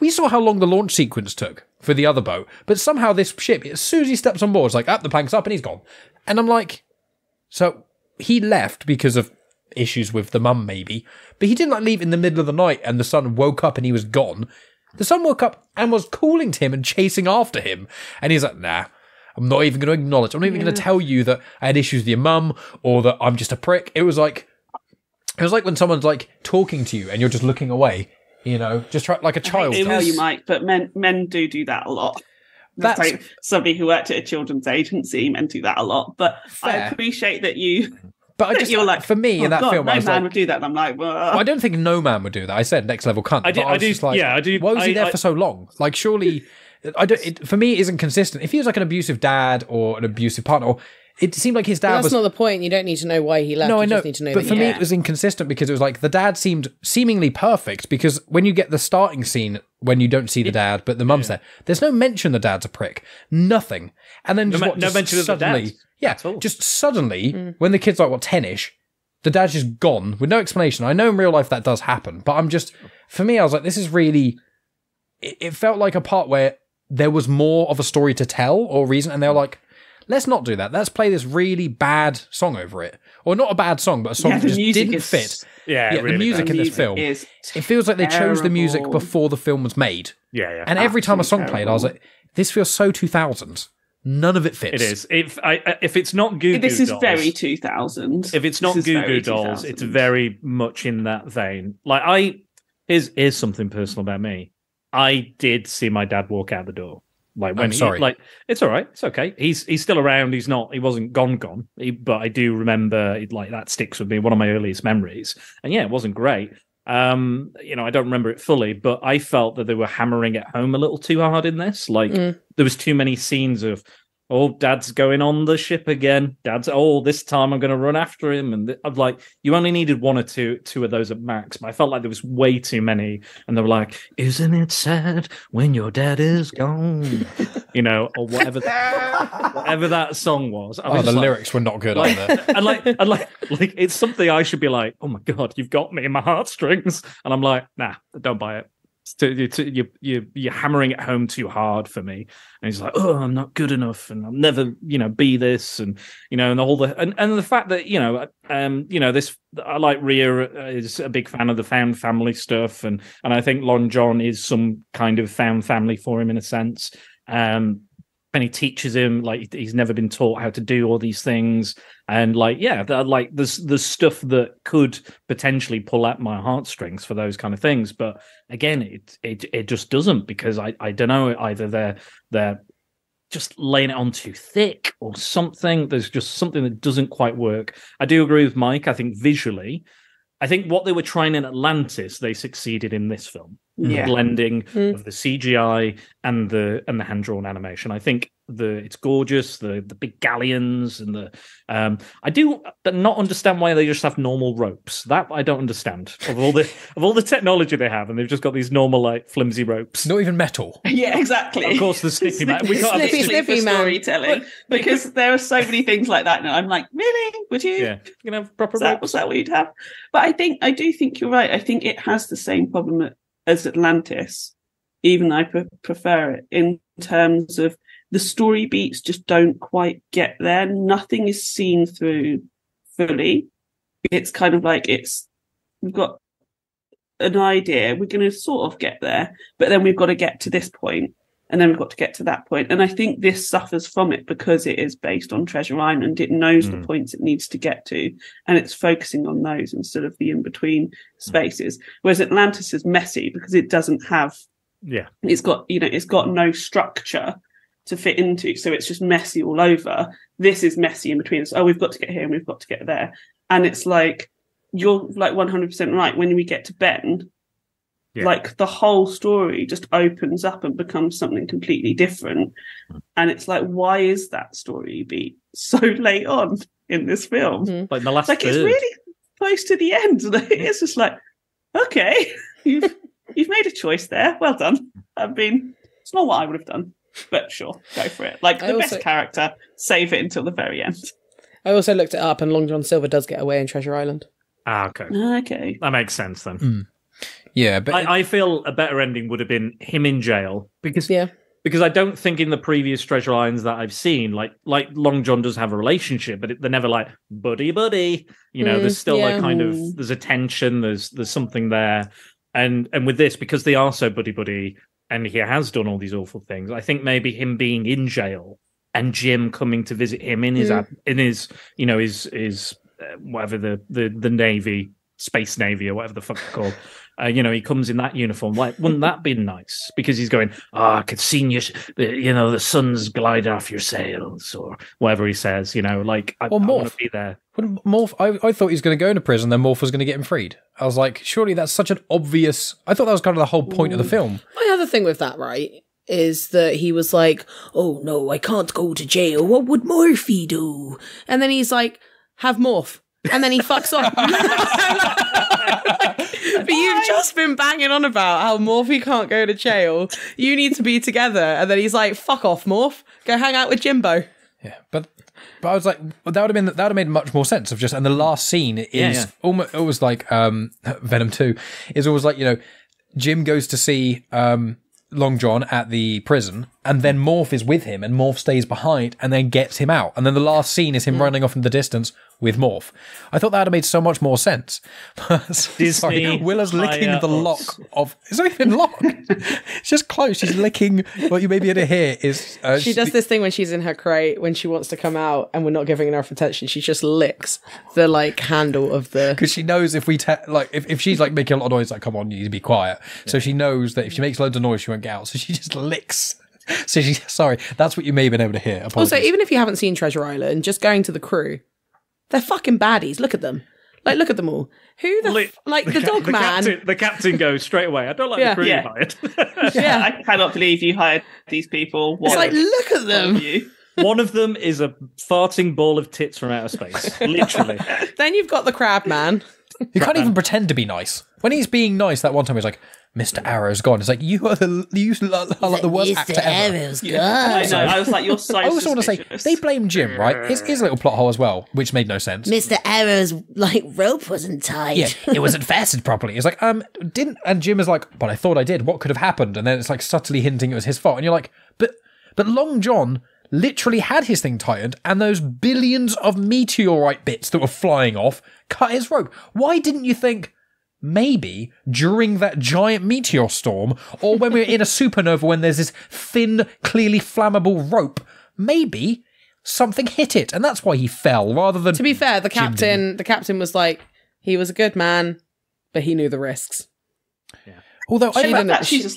we saw how long the launch sequence took for the other boat, but somehow this ship, as soon as he steps on board, it's like, the plank's up and he's gone. And I'm like, so he left because of issues with the mum, maybe, but he didn't like leave in the middle of the night and the son woke up and he was gone. The son woke up and was calling to him and chasing after him. And he's like, nah. I'm not even going to acknowledge. I'm not even going to tell you that I had issues with your mum or that I'm just a prick. It was like when someone's like talking to you and you're just looking away, just like a child. I tell you, Mike, but men do that a lot. That's like somebody who worked at a children's agency. Men do that a lot, but fair. I appreciate that you. But I just, you're like, for me in that film, no I was man like, would do that. And I'm like, well, I don't think no man would do that. I said next level cunt. I do. Why was he there for so long? Like, surely. For me, it isn't consistent. If he was like an abusive dad or an abusive partner, it seemed like his dad was... That's not the point. You don't need to know why he left. No, I know. Just need to know but for me, it was inconsistent because it was like the dad seemed seemingly perfect because when you get the starting scene, when you don't see the dad, but the mum's there's no mention the dad's a prick. Nothing. And then just no mention of the dad. Yeah, just suddenly, when the kid's like, 10-ish, the dad's just gone with no explanation. I know in real life that does happen, but for me, I was like, this is really... It felt like a part where there was more of a story to tell or reason, and they were like, let's not do that. Let's play this really bad song over it. Or not a bad song, but a song that just didn't fit. Really the music in this film. It feels like they chose the music before the film was made. Yeah. And every time a song played, I was like, this feels so 2000s. None of it fits. It is. If it's not Goo Goo Dolls... This is very 2000. If it's not Goo Goo Dolls, it's very much in that vein. Like, here's something personal about me. I did see my dad walk out the door. Like when it's all right, it's okay. He's still around. He wasn't gone. But I do remember that sticks with me. One of my earliest memories. And it wasn't great. I don't remember it fully, but I felt that they were hammering it home a little too hard in this. There was too many scenes of, oh, Dad's going on the ship again. This time I'm going to run after him. And I'm like, you only needed one or two of those at max, but I felt like there was way too many. And they were like, isn't it sad when your dad is gone? Or whatever that song was. The lyrics were not good, are they? And like, it's something I should be like, oh my God, you've got me in my heartstrings. And I'm like, nah, don't buy it. You're hammering it home too hard for me. And he's like, oh, I'm not good enough, and I'll never, be this, and and all the and the fact that this, I like Rhea is a big fan of the found family stuff, and I think Long John is some kind of found family for him in a sense. And he teaches him, like, he's never been taught how to do all these things. And there's stuff that could potentially pull at my heartstrings for those kind of things. But again, it just doesn't, because I don't know, either they're just laying it on too thick or something. There's just something that doesn't quite work. I do agree with Mike. I think visually, what they were trying in Atlantis, they succeeded in this film. Yeah. The blending of the CGI and the hand-drawn animation. I think it's gorgeous. The big galleons and I do not understand why they just have normal ropes. That I don't understand. Of all the technology they have, and they've just got these normal, like, flimsy ropes. Not even metal. Yeah, exactly. Of course, the Snippy Man. We can't have Snippy Man storytelling, because there are so many things like that now. I'm like, really? Would you? Yeah, you can have proper ropes. Was that what you'd have? But I do think you're right. I think it has the same problem as Atlantis, even I prefer it, in terms of the story beats just don't quite get there. Nothing is seen through fully. It's kind of like we've got an idea, we're going to sort of get there, but then we've got to get to this point, and then we've got to get to that point. And I think this suffers from it because it is based on Treasure Island. It knows the points it needs to get to, and it's focusing on those instead of the in-between spaces. Whereas Atlantis is messy because it doesn't have, it's got no structure to fit into. So it's just messy all over. This is messy in between. So, we've got to get here and we've got to get there. And it's like, you're like 100% right. When we get to Ben, like, the whole story just opens up and becomes something completely different. And it's like, why is that story beat so late on in this film? Like in the last it's really close to the end. It's just like, okay, you've made a choice there. Well done. I mean, it's not what I would have done, but sure, go for it. Like, the best character, save it until the very end. I also looked it up, and Long John Silver does get away in Treasure Island. Okay. That makes sense then. Yeah, but I feel a better ending would have been him in jail, because I don't think in the previous Treasure Islands that I've seen, like Long John does have a relationship, but they're never like buddy. There's still like kind of, there's a tension, there's something there, and with this, because they are so buddy, and he has done all these awful things, I think maybe him being in jail and Jim coming to visit him in his whatever the Navy, Space Navy, or whatever the fuck it's called. He comes in that uniform. Like, wouldn't that be nice? Because he's going, I could see the sun's glide off your sails, or whatever he says. I want to be there. Morph, I thought he was going to go into prison, then Morph was going to get him freed. I was like, surely that's such an obvious. I thought that was kind of the whole point of the film. My other thing with that, right, is that he was like, oh no, I can't go to jail. What would Morphy do? And then he's like, have Morph. And then he fucks off. But you've just been banging on about how Morphy can't go to jail. You need to be together. And then he's like, fuck off, Morph. Go hang out with Jimbo. Yeah, but I was like, well, that would have made much more sense of just. And the last scene is almost, it was like Venom 2 is always like, Jim goes to see Long John at the prison, and then Morph is with him, and Morph stays behind and then gets him out. And then the last scene is him running off in the distance with Morph. I thought that would have made so much more sense. Sorry, Willa's licking the lock of... It's not even locked. It's just close. She's licking... What you may be able to hear is... she does this thing when she's in her crate, when she wants to come out and we're not giving enough attention. She just licks the, handle of the... Because she knows if we... if she's, making a lot of noise, come on, you need to be quiet. Yeah. So she knows that if she makes loads of noise, she won't get out. So she just licks... So sorry, that's what you may have been able to hear. Apologies. Also, even if you haven't seen Treasure Island, just going to the crew... They're fucking baddies. Look at them. Look at them all. Who the dog man? The captain goes straight away. I don't like the crew you hired. I cannot believe you hired these people. It's like, look at them. One of them is a farting ball of tits from outer space, literally. Then you've got the crab man. You can't even pretend to be nice. When he's being nice, that one time he's like, Mr. Arrow's gone. It's like, you are like the worst actor ever. Arrow's gone. I know. I was like, you're so I also want to say, suspicious. they blame Jim, right? Here's a little plot hole as well, which made no sense. Mr. Arrow's rope wasn't tied. Yeah, it wasn't fastened properly. It's like, didn't, and Jim is like, but I thought I did. What could have happened? And then it's like subtly hinting it was his fault. And you're like, but Long John literally had his thing tightened, and those billions of meteorite bits that were flying off cut his rope. Why didn't you think, maybe during that giant meteor storm, or when we're in a supernova when there's this thin, clearly flammable rope, maybe something hit it, and that's why he fell, rather than... To be fair, the Jim didn't. captain was like, he was a good man, but he knew the risks. Although she's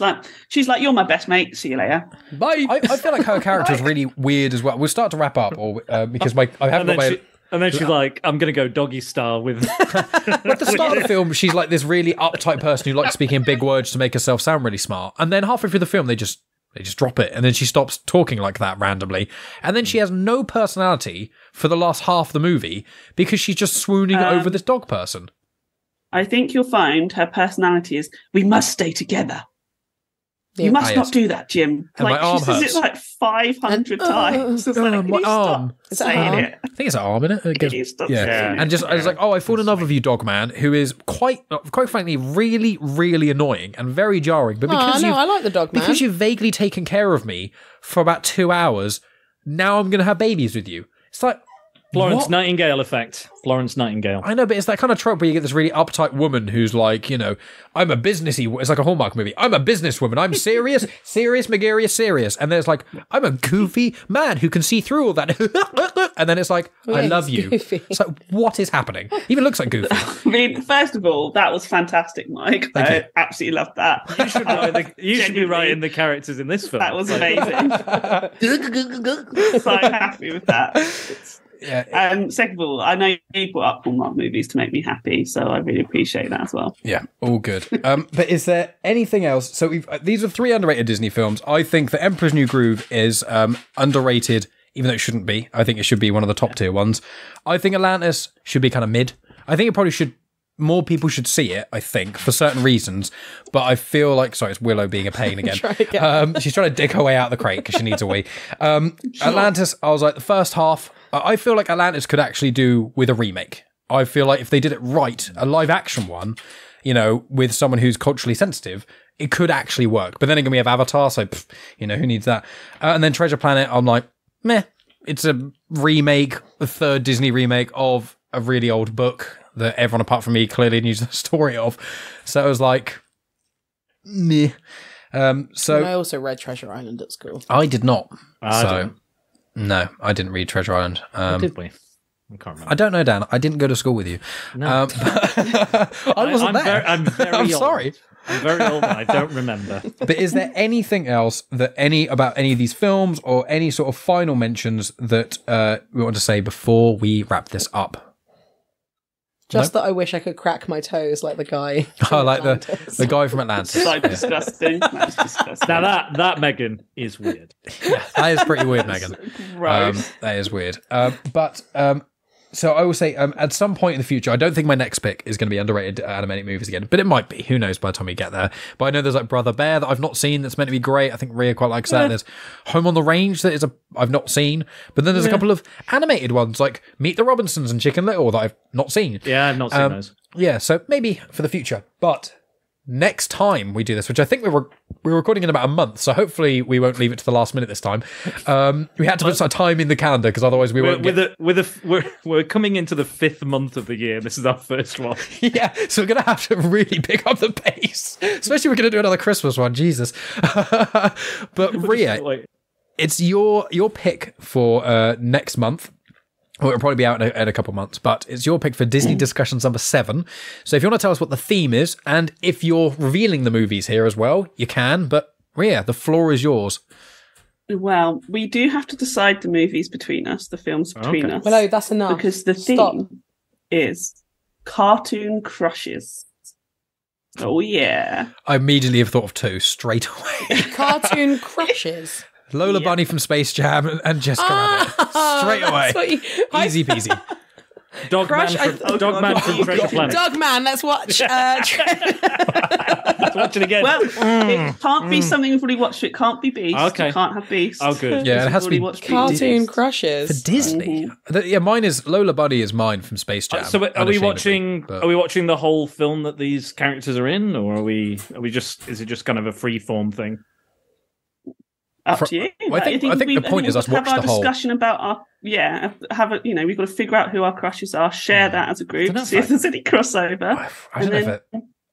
like, you're my best mate. See you later. Bye. I feel like her character is really weird as well. We'll start to wrap up, or because I haven't got my... And then she's like, I'm going to go doggy style with... At the start of the film, she's like this really uptight person who likes speaking in big words to make herself sound really smart. And then halfway through the film, they just drop it. And then she stops talking like that randomly. And then she has no personality for the last half of the movie because she's just swooning over this dog person. I think you'll find her personality is, we must stay together. You must not do that, Jim. And like, my arm she says hurts. it like 500 times. It's like, my arm. Is that an arm? it. I think it's an arm, isn't it? It is, doesn't it? And just, I was like, I fall in love with you, dog man, who is quite frankly, really, really annoying and very jarring. But because I like the dog man. because you've vaguely taken care of me for about 2 hours, now I'm going to have babies with you. It's like, Florence what? Nightingale effect. Florence Nightingale. I know, but it's that kind of trope where you get this really uptight woman who's like, I'm a businessy. It's like a Hallmark movie. I'm a businesswoman. I'm serious, McGarry serious. And then it's like, I'm a goofy man who can see through all that. And then it's like, I love you. Goofy. It's like, what is happening? Even looks like Goofy. I mean, first of all, that was fantastic, Mike. I absolutely loved that. You should be writing the characters in this film. That was amazing. So happy with that. Yeah. And second of all, I know you brought up Hallmark movies to make me happy, so I really appreciate that as well. Yeah, all good. But is there anything else? So these are 3 underrated Disney films. I think The Emperor's New Groove is underrated, even though it shouldn't be. I think it should be one of the top tier ones. I think Atlantis should be kind of mid. I think it probably should. More people should see it, I think, for certain reasons. But I feel like, sorry, it's Willow being a pain again. She's trying to dig her way out of the crate because she needs a wee. Atlantis, I was like, the first half, I feel like Atlantis could actually do with a remake. I feel like if they did it right, a live action one, with someone who's culturally sensitive, it could actually work. But then again, we have Avatar, so, who needs that? And then Treasure Planet, I'm like, meh. It's a remake, the third Disney remake of a really old book that everyone apart from me clearly knew the story of. So it was like, meh. I also read Treasure Island at school. I did not. Didn't. No, I didn't read Treasure Island. Did we? I can't remember. I don't know, Dan. I didn't go to school with you. No. I wasn't there. I'm very I'm old. sorry. I'm very old and I don't remember. But is there anything else about any of these films or any sort of final mentions that we want to say before we wrap this up? Just that I wish I could crack my toes like the guy. I like the guy from Atlantis. So disgusting. That was disgusting. Now that Megan is weird. Yeah, that is pretty weird, Megan. Gross. That is weird. So I will say, at some point in the future, I don't think my next pick is going to be underrated animated movies again, but it might be. Who knows by the time we get there? But I know there's like Brother Bear that I've not seen that's meant to be great. I think Rhea quite likes that. There's Home on the Range that I've not seen. But then there's a couple of animated ones like Meet the Robinsons and Chicken Little that I've not seen. Yeah, I've not seen those. Yeah, so maybe for the future. But next time we do this, which I think we're recording in about a month, so hopefully we won't leave it to the last minute this time. We had to put some time in the calendar because otherwise we won't. We're coming into the 5th month of the year. This is our first one. Yeah, so we're gonna have to really pick up the pace, especially if we're gonna do another Christmas one. Jesus, but Rhea, it's your pick for next month. Well, it'll probably be out in a couple of months, but it's your pick for Disney Discussions number 7. So if you want to tell us what the theme is, and if you're revealing the movies here as well, you can. But Rhea, the floor is yours. Well, we do have to decide the movies between us, the films between us. Well, no, that's enough. Because the theme is cartoon crushes. Oh, yeah. I immediately have thought of 2 straight away. Cartoon crushes. Lola Bunny from Space Jam and Jessica Rabbit. Straight away. Easy peasy. Dogman from Treasure Planet. Dogman, let's watch. Let's watch it again. Well, it can't be something we've already watched. It can't be Beast. Okay. It can't have Beast. Oh, good. Yeah, it has to be cartoon crushes. for Disney. Yeah, mine is Lola Bunny is mine from Space Jam. So are we watching? But... Are we watching the whole film that these characters are in, or are we just? Is it just kind of a free form thing? Up to you. Well, I think the point is us watch the whole discussion about our we've got to figure out who our crushes are, share that as a group, see if there's any crossover. I don't know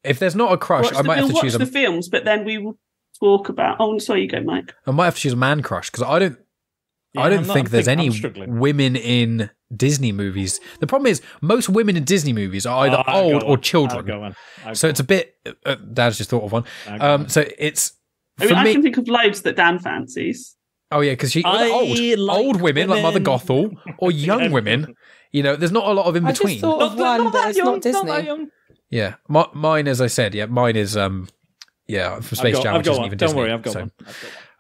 if there's not a crush, I might have to choose the films, but then we will talk about. Oh, sorry, you go, Mike. I might have to choose a man crush because I don't think there's any women in Disney movies. The problem is most women in Disney movies are either old or children. So it's a bit. Dad's just thought of one. So it's. I can think of loads that Dan fancies. Oh yeah, because old women like Mother Gothel or young women. You know, there's not a lot of in between. I just thought of one, but it's not Disney. Yeah, mine, as I said, mine is from Space Jam, which isn't even Disney. Don't worry, I've got one.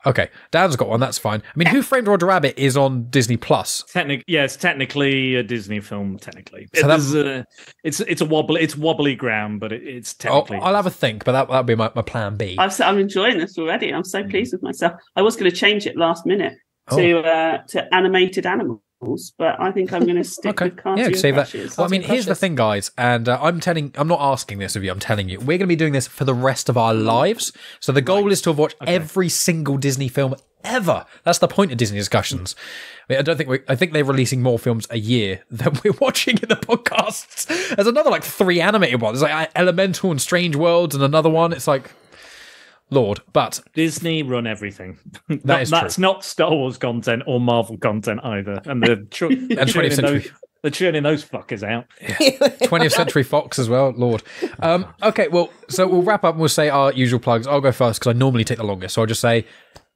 Okay, Dan's got one. That's fine. I mean, Who Framed Roger Rabbit is on Disney Plus. It's technically a Disney film. Technically, so it's wobbly ground, but it's technically. I'll have a think, but that'll be my plan B. I'm enjoying this already. I'm so pleased with myself. I was going to change it last minute to animated animals, but I think I'm going to stick with cartoon save crushes. that. Well, I mean, here's the thing, guys, and I'm not asking this of you. I'm telling you, we're going to be doing this for the rest of our lives. So the goal is to have watched every single Disney film ever. That's the point of Disney discussions. I mean, I think they're releasing more films a year than we're watching in the podcasts. There's another 3 animated ones. There's like Elemental and Strange Worlds and another one. It's like. Lord, but Disney run everything. That's not Star Wars content or Marvel content either, and they're 20th century. They're churning those fuckers out. Yeah. 20th Century Fox as well, Lord. Okay, well, so we'll wrap up and we'll say our usual plugs. I'll go first because I normally take the longest, so I'll just say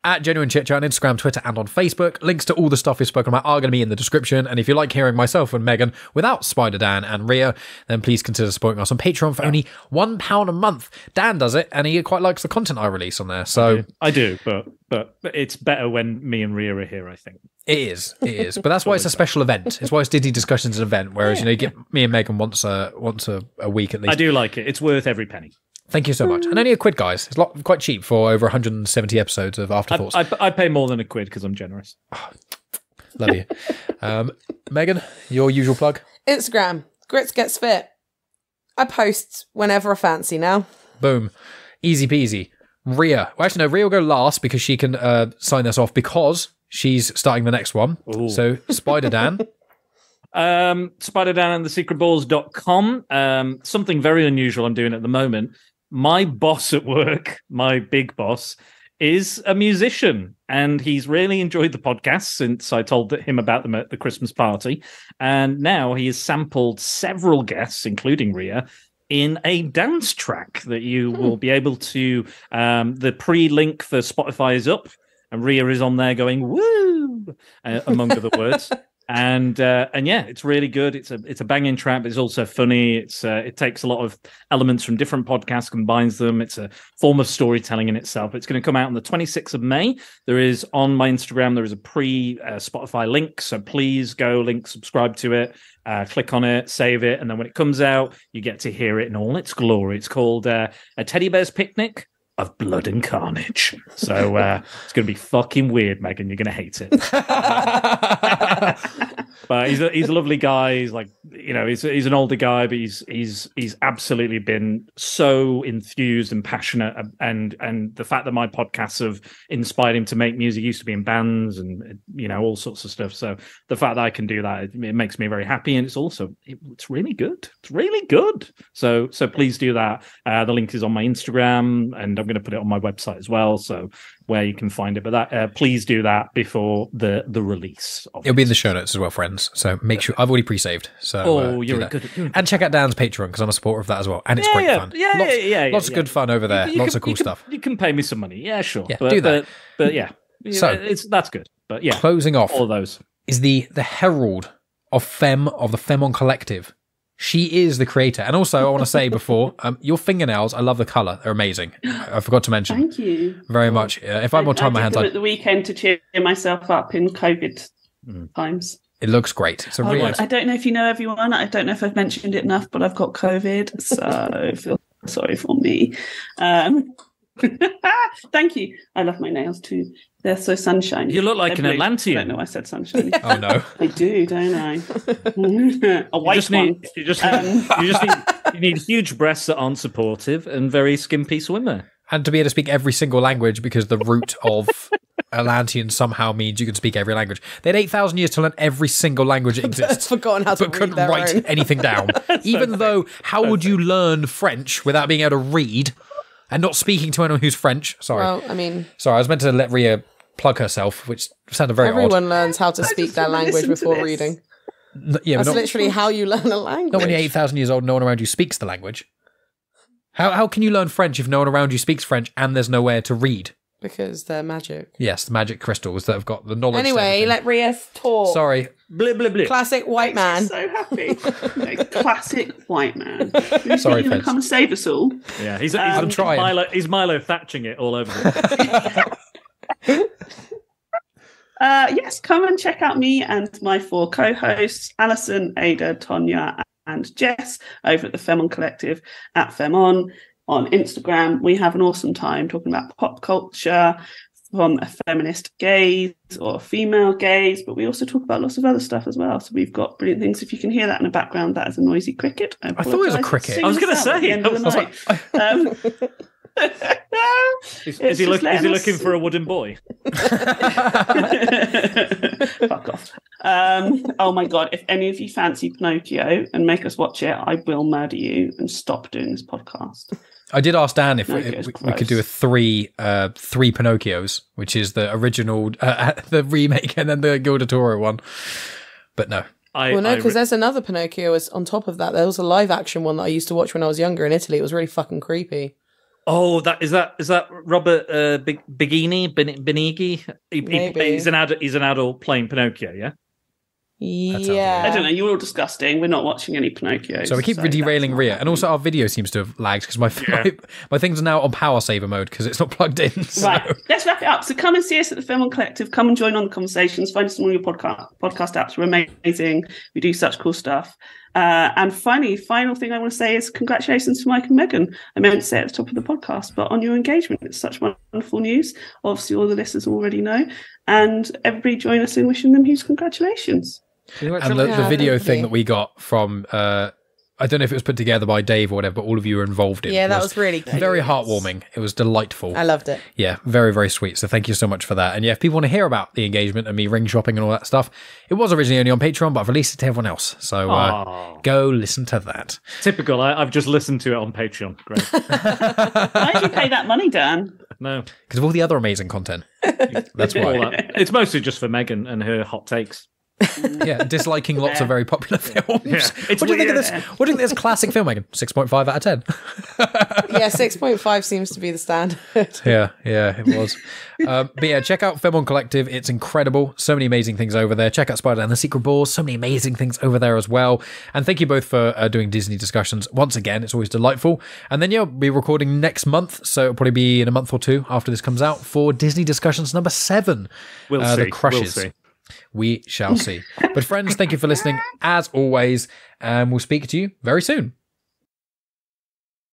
at Genuine Chit-Chat on Instagram, Twitter, and on Facebook. Links to all the stuff we've spoken about are going to be in the description. And if you like hearing myself and Megan without Spider Dan and Rhea, then please consider supporting us on Patreon for only £1 a month. Dan does it, and he quite likes the content I release on there. So I do, but it's better when me and Rhea are here, I think. It is. But that's why it's a special event. It's why it's Disney Discussions an event, whereas you get me and Megan once a week at least. I do like it. It's worth every penny. Thank you so much. And only £1, guys. It's quite cheap for over 170 episodes of Afterthoughts. I pay more than £1 because I'm generous. Oh, love you. Megan, your usual plug? Instagram, Grits Gets Fit. I post whenever I fancy now. Boom. Easy peasy. Rhea. Well, actually, no, Rhea will go last because she can sign us off because she's starting the next one. Ooh. So, Spider Dan. Spider-Dan and thesecretballs.com. Something very unusual I'm doing at the moment. My boss at work, my big boss, is a musician, and he's really enjoyed the podcast since I told him about them at the Christmas party. And now he has sampled several guests, including Rhea, in a dance track that you will be able to. The pre-link for Spotify is up, and Rhea is on there going "woo" among other words. And yeah, it's really good. It's a banging track, but it's also funny. It takes a lot of elements from different podcasts, combines them. It's a form of storytelling in itself. It's going to come out on the 26th of May. There is on my Instagram, there is a Spotify link. So please go subscribe to it, click on it, save it. And then when it comes out, you get to hear it in all its glory. It's called A Teddy Bear's Picnic of Blood and Carnage. So it's going to be fucking weird, Megan. You're going to hate it. But he's a lovely guy. He's like, he's an older guy, but he's absolutely been so enthused and passionate. And the fact that my podcasts have inspired him to make music, he used to be in bands and all sorts of stuff. So the fact that I can do that, it makes me very happy. And it's also it's really good. It's really good. So please do that. The link is on my Instagram, and I'm going to put it on my website as well. So where you can find it, but that please do that before the release. It'll be in the show notes as well, friends. So make sure I've already pre-saved. So you're good. And check out Dan's Patreon because I'm a supporter of that as well, and it's great fun. Lots of good fun over there. Lots of cool stuff. You can pay me some money, sure. Yeah, do that. But yeah, so that's good. But yeah, closing off all those is the herald of the Femon Collective, She is the creator. And also, I want to say before, your fingernails, I love the colour. They're amazing. I forgot to mention. Thank you. Very much. If I had more time on my hands, at the weekend to cheer myself up in COVID times. It looks great. It's a really nice. I don't know if you know everyone. I don't know if I've mentioned it enough, but I've got COVID, so feel sorry for me. Thank you. I love my nails too. They're so sunshiny. You look like an Atlantean. I don't know why I said sunshiny. Oh no, I do, don't I? A white one. You need huge breasts that aren't supportive and very skimpy swimwear. and to be able to speak every single language because the root of Atlantean somehow means you can speak every language. They had 8,000 years to learn every single language that exists. Forgotten how to but couldn't write own. anything down. Even though, how would you learn French without being able to read and not speaking to anyone who's French? Sorry. Well, I mean... Sorry, I was meant to let Ria plug herself, which sounded very odd. Everyone learns how to speak their language before reading. Yeah, That's literally how you learn a language. Not when you're 8,000 years old, no one around you speaks the language. How can you learn French if no one around you speaks French and there's nowhere to read? Because they're magic. Yes, the magic crystals that have got the knowledge. Anyway, let Ria talk. Sorry. Blah, blah, blah. Classic white man. So happy. Classic white man. Sorry, He's going to Fence. come and save us all. Yeah, he's I'm trying. He's Milo Thatching it all over the place. Yes, come and check out me and my 4 co-hosts, Alison, Ada, Tonya, and Jess, over at the Femon Collective at Femon on Instagram. We have an awesome time talking about pop culture from a feminist gaze or a female gaze, but we also talk about lots of other stuff as well. So we've got brilliant things. If you can hear that in the background, that is a noisy cricket. I thought it was a cricket. I was going to say. Is he looking for a wooden boy? Fuck off. Oh my god, if any of you fancy Pinocchio and make us watch it, I will murder you and stop doing this podcast. I did ask Dan if we Pinocchio's could do a three Pinocchios, which is the original, the remake, and then the Guilda Toro one. But no. Well, no, because there's another Pinocchio on top of that. There was a live action one that I used to watch when I was younger in Italy. It was really fucking creepy. Oh, is that Robert Benigni? He's an adult playing Pinocchio, yeah. Yeah, I don't know. You're all disgusting. We're not watching any Pinocchio. So we keep derailing Ria, and also our video seems to have lagged because my things are now on power saver mode because it's not plugged in. So. Right, let's wrap it up. So come and see us at the Femon Collective. Come and join on the conversations. Find us on all your podcast apps. We're amazing. We do such cool stuff. And final thing I want to say is congratulations to Mike and Megan. I meant to say at the top of the podcast, but on your engagement, it's such wonderful news. Obviously, all the listeners already know, and everybody join us in wishing them huge congratulations. And the video thing that we got from, I don't know if it was put together by Dave or whatever, but all of you were involved in. Yeah, that was really cute. Very heartwarming. It was delightful. I loved it. Yeah, very, very sweet. So thank you so much for that. And yeah, if people want to hear about the engagement and me ring shopping and all that stuff, it was originally only on Patreon, but I've released it to everyone else. So go listen to that. Typical. I've just listened to it on Patreon. Great. Why did you pay that money, Dan? No. Because of all the other amazing content. That's why. It's mostly just for Megan and her hot takes. Yeah, disliking lots of very popular films. Yeah. What do you think of this? What do you think of this classic film, Megan? 6.5 out of 10. Yeah, 6.5 seems to be the standard. Yeah, it was. But yeah, check out Femon Collective. It's incredible. So many amazing things over there. Check out Spider and the Secret Balls. So many amazing things over there as well. And thank you both for doing Disney discussions. Once again, it's always delightful. And then, we'll be recording next month. So it'll probably be in a month or two after this comes out for Disney discussions number 7. We'll see. The Crushes. We'll see. We shall see. But friends, thank you for listening as always. And we'll speak to you very soon.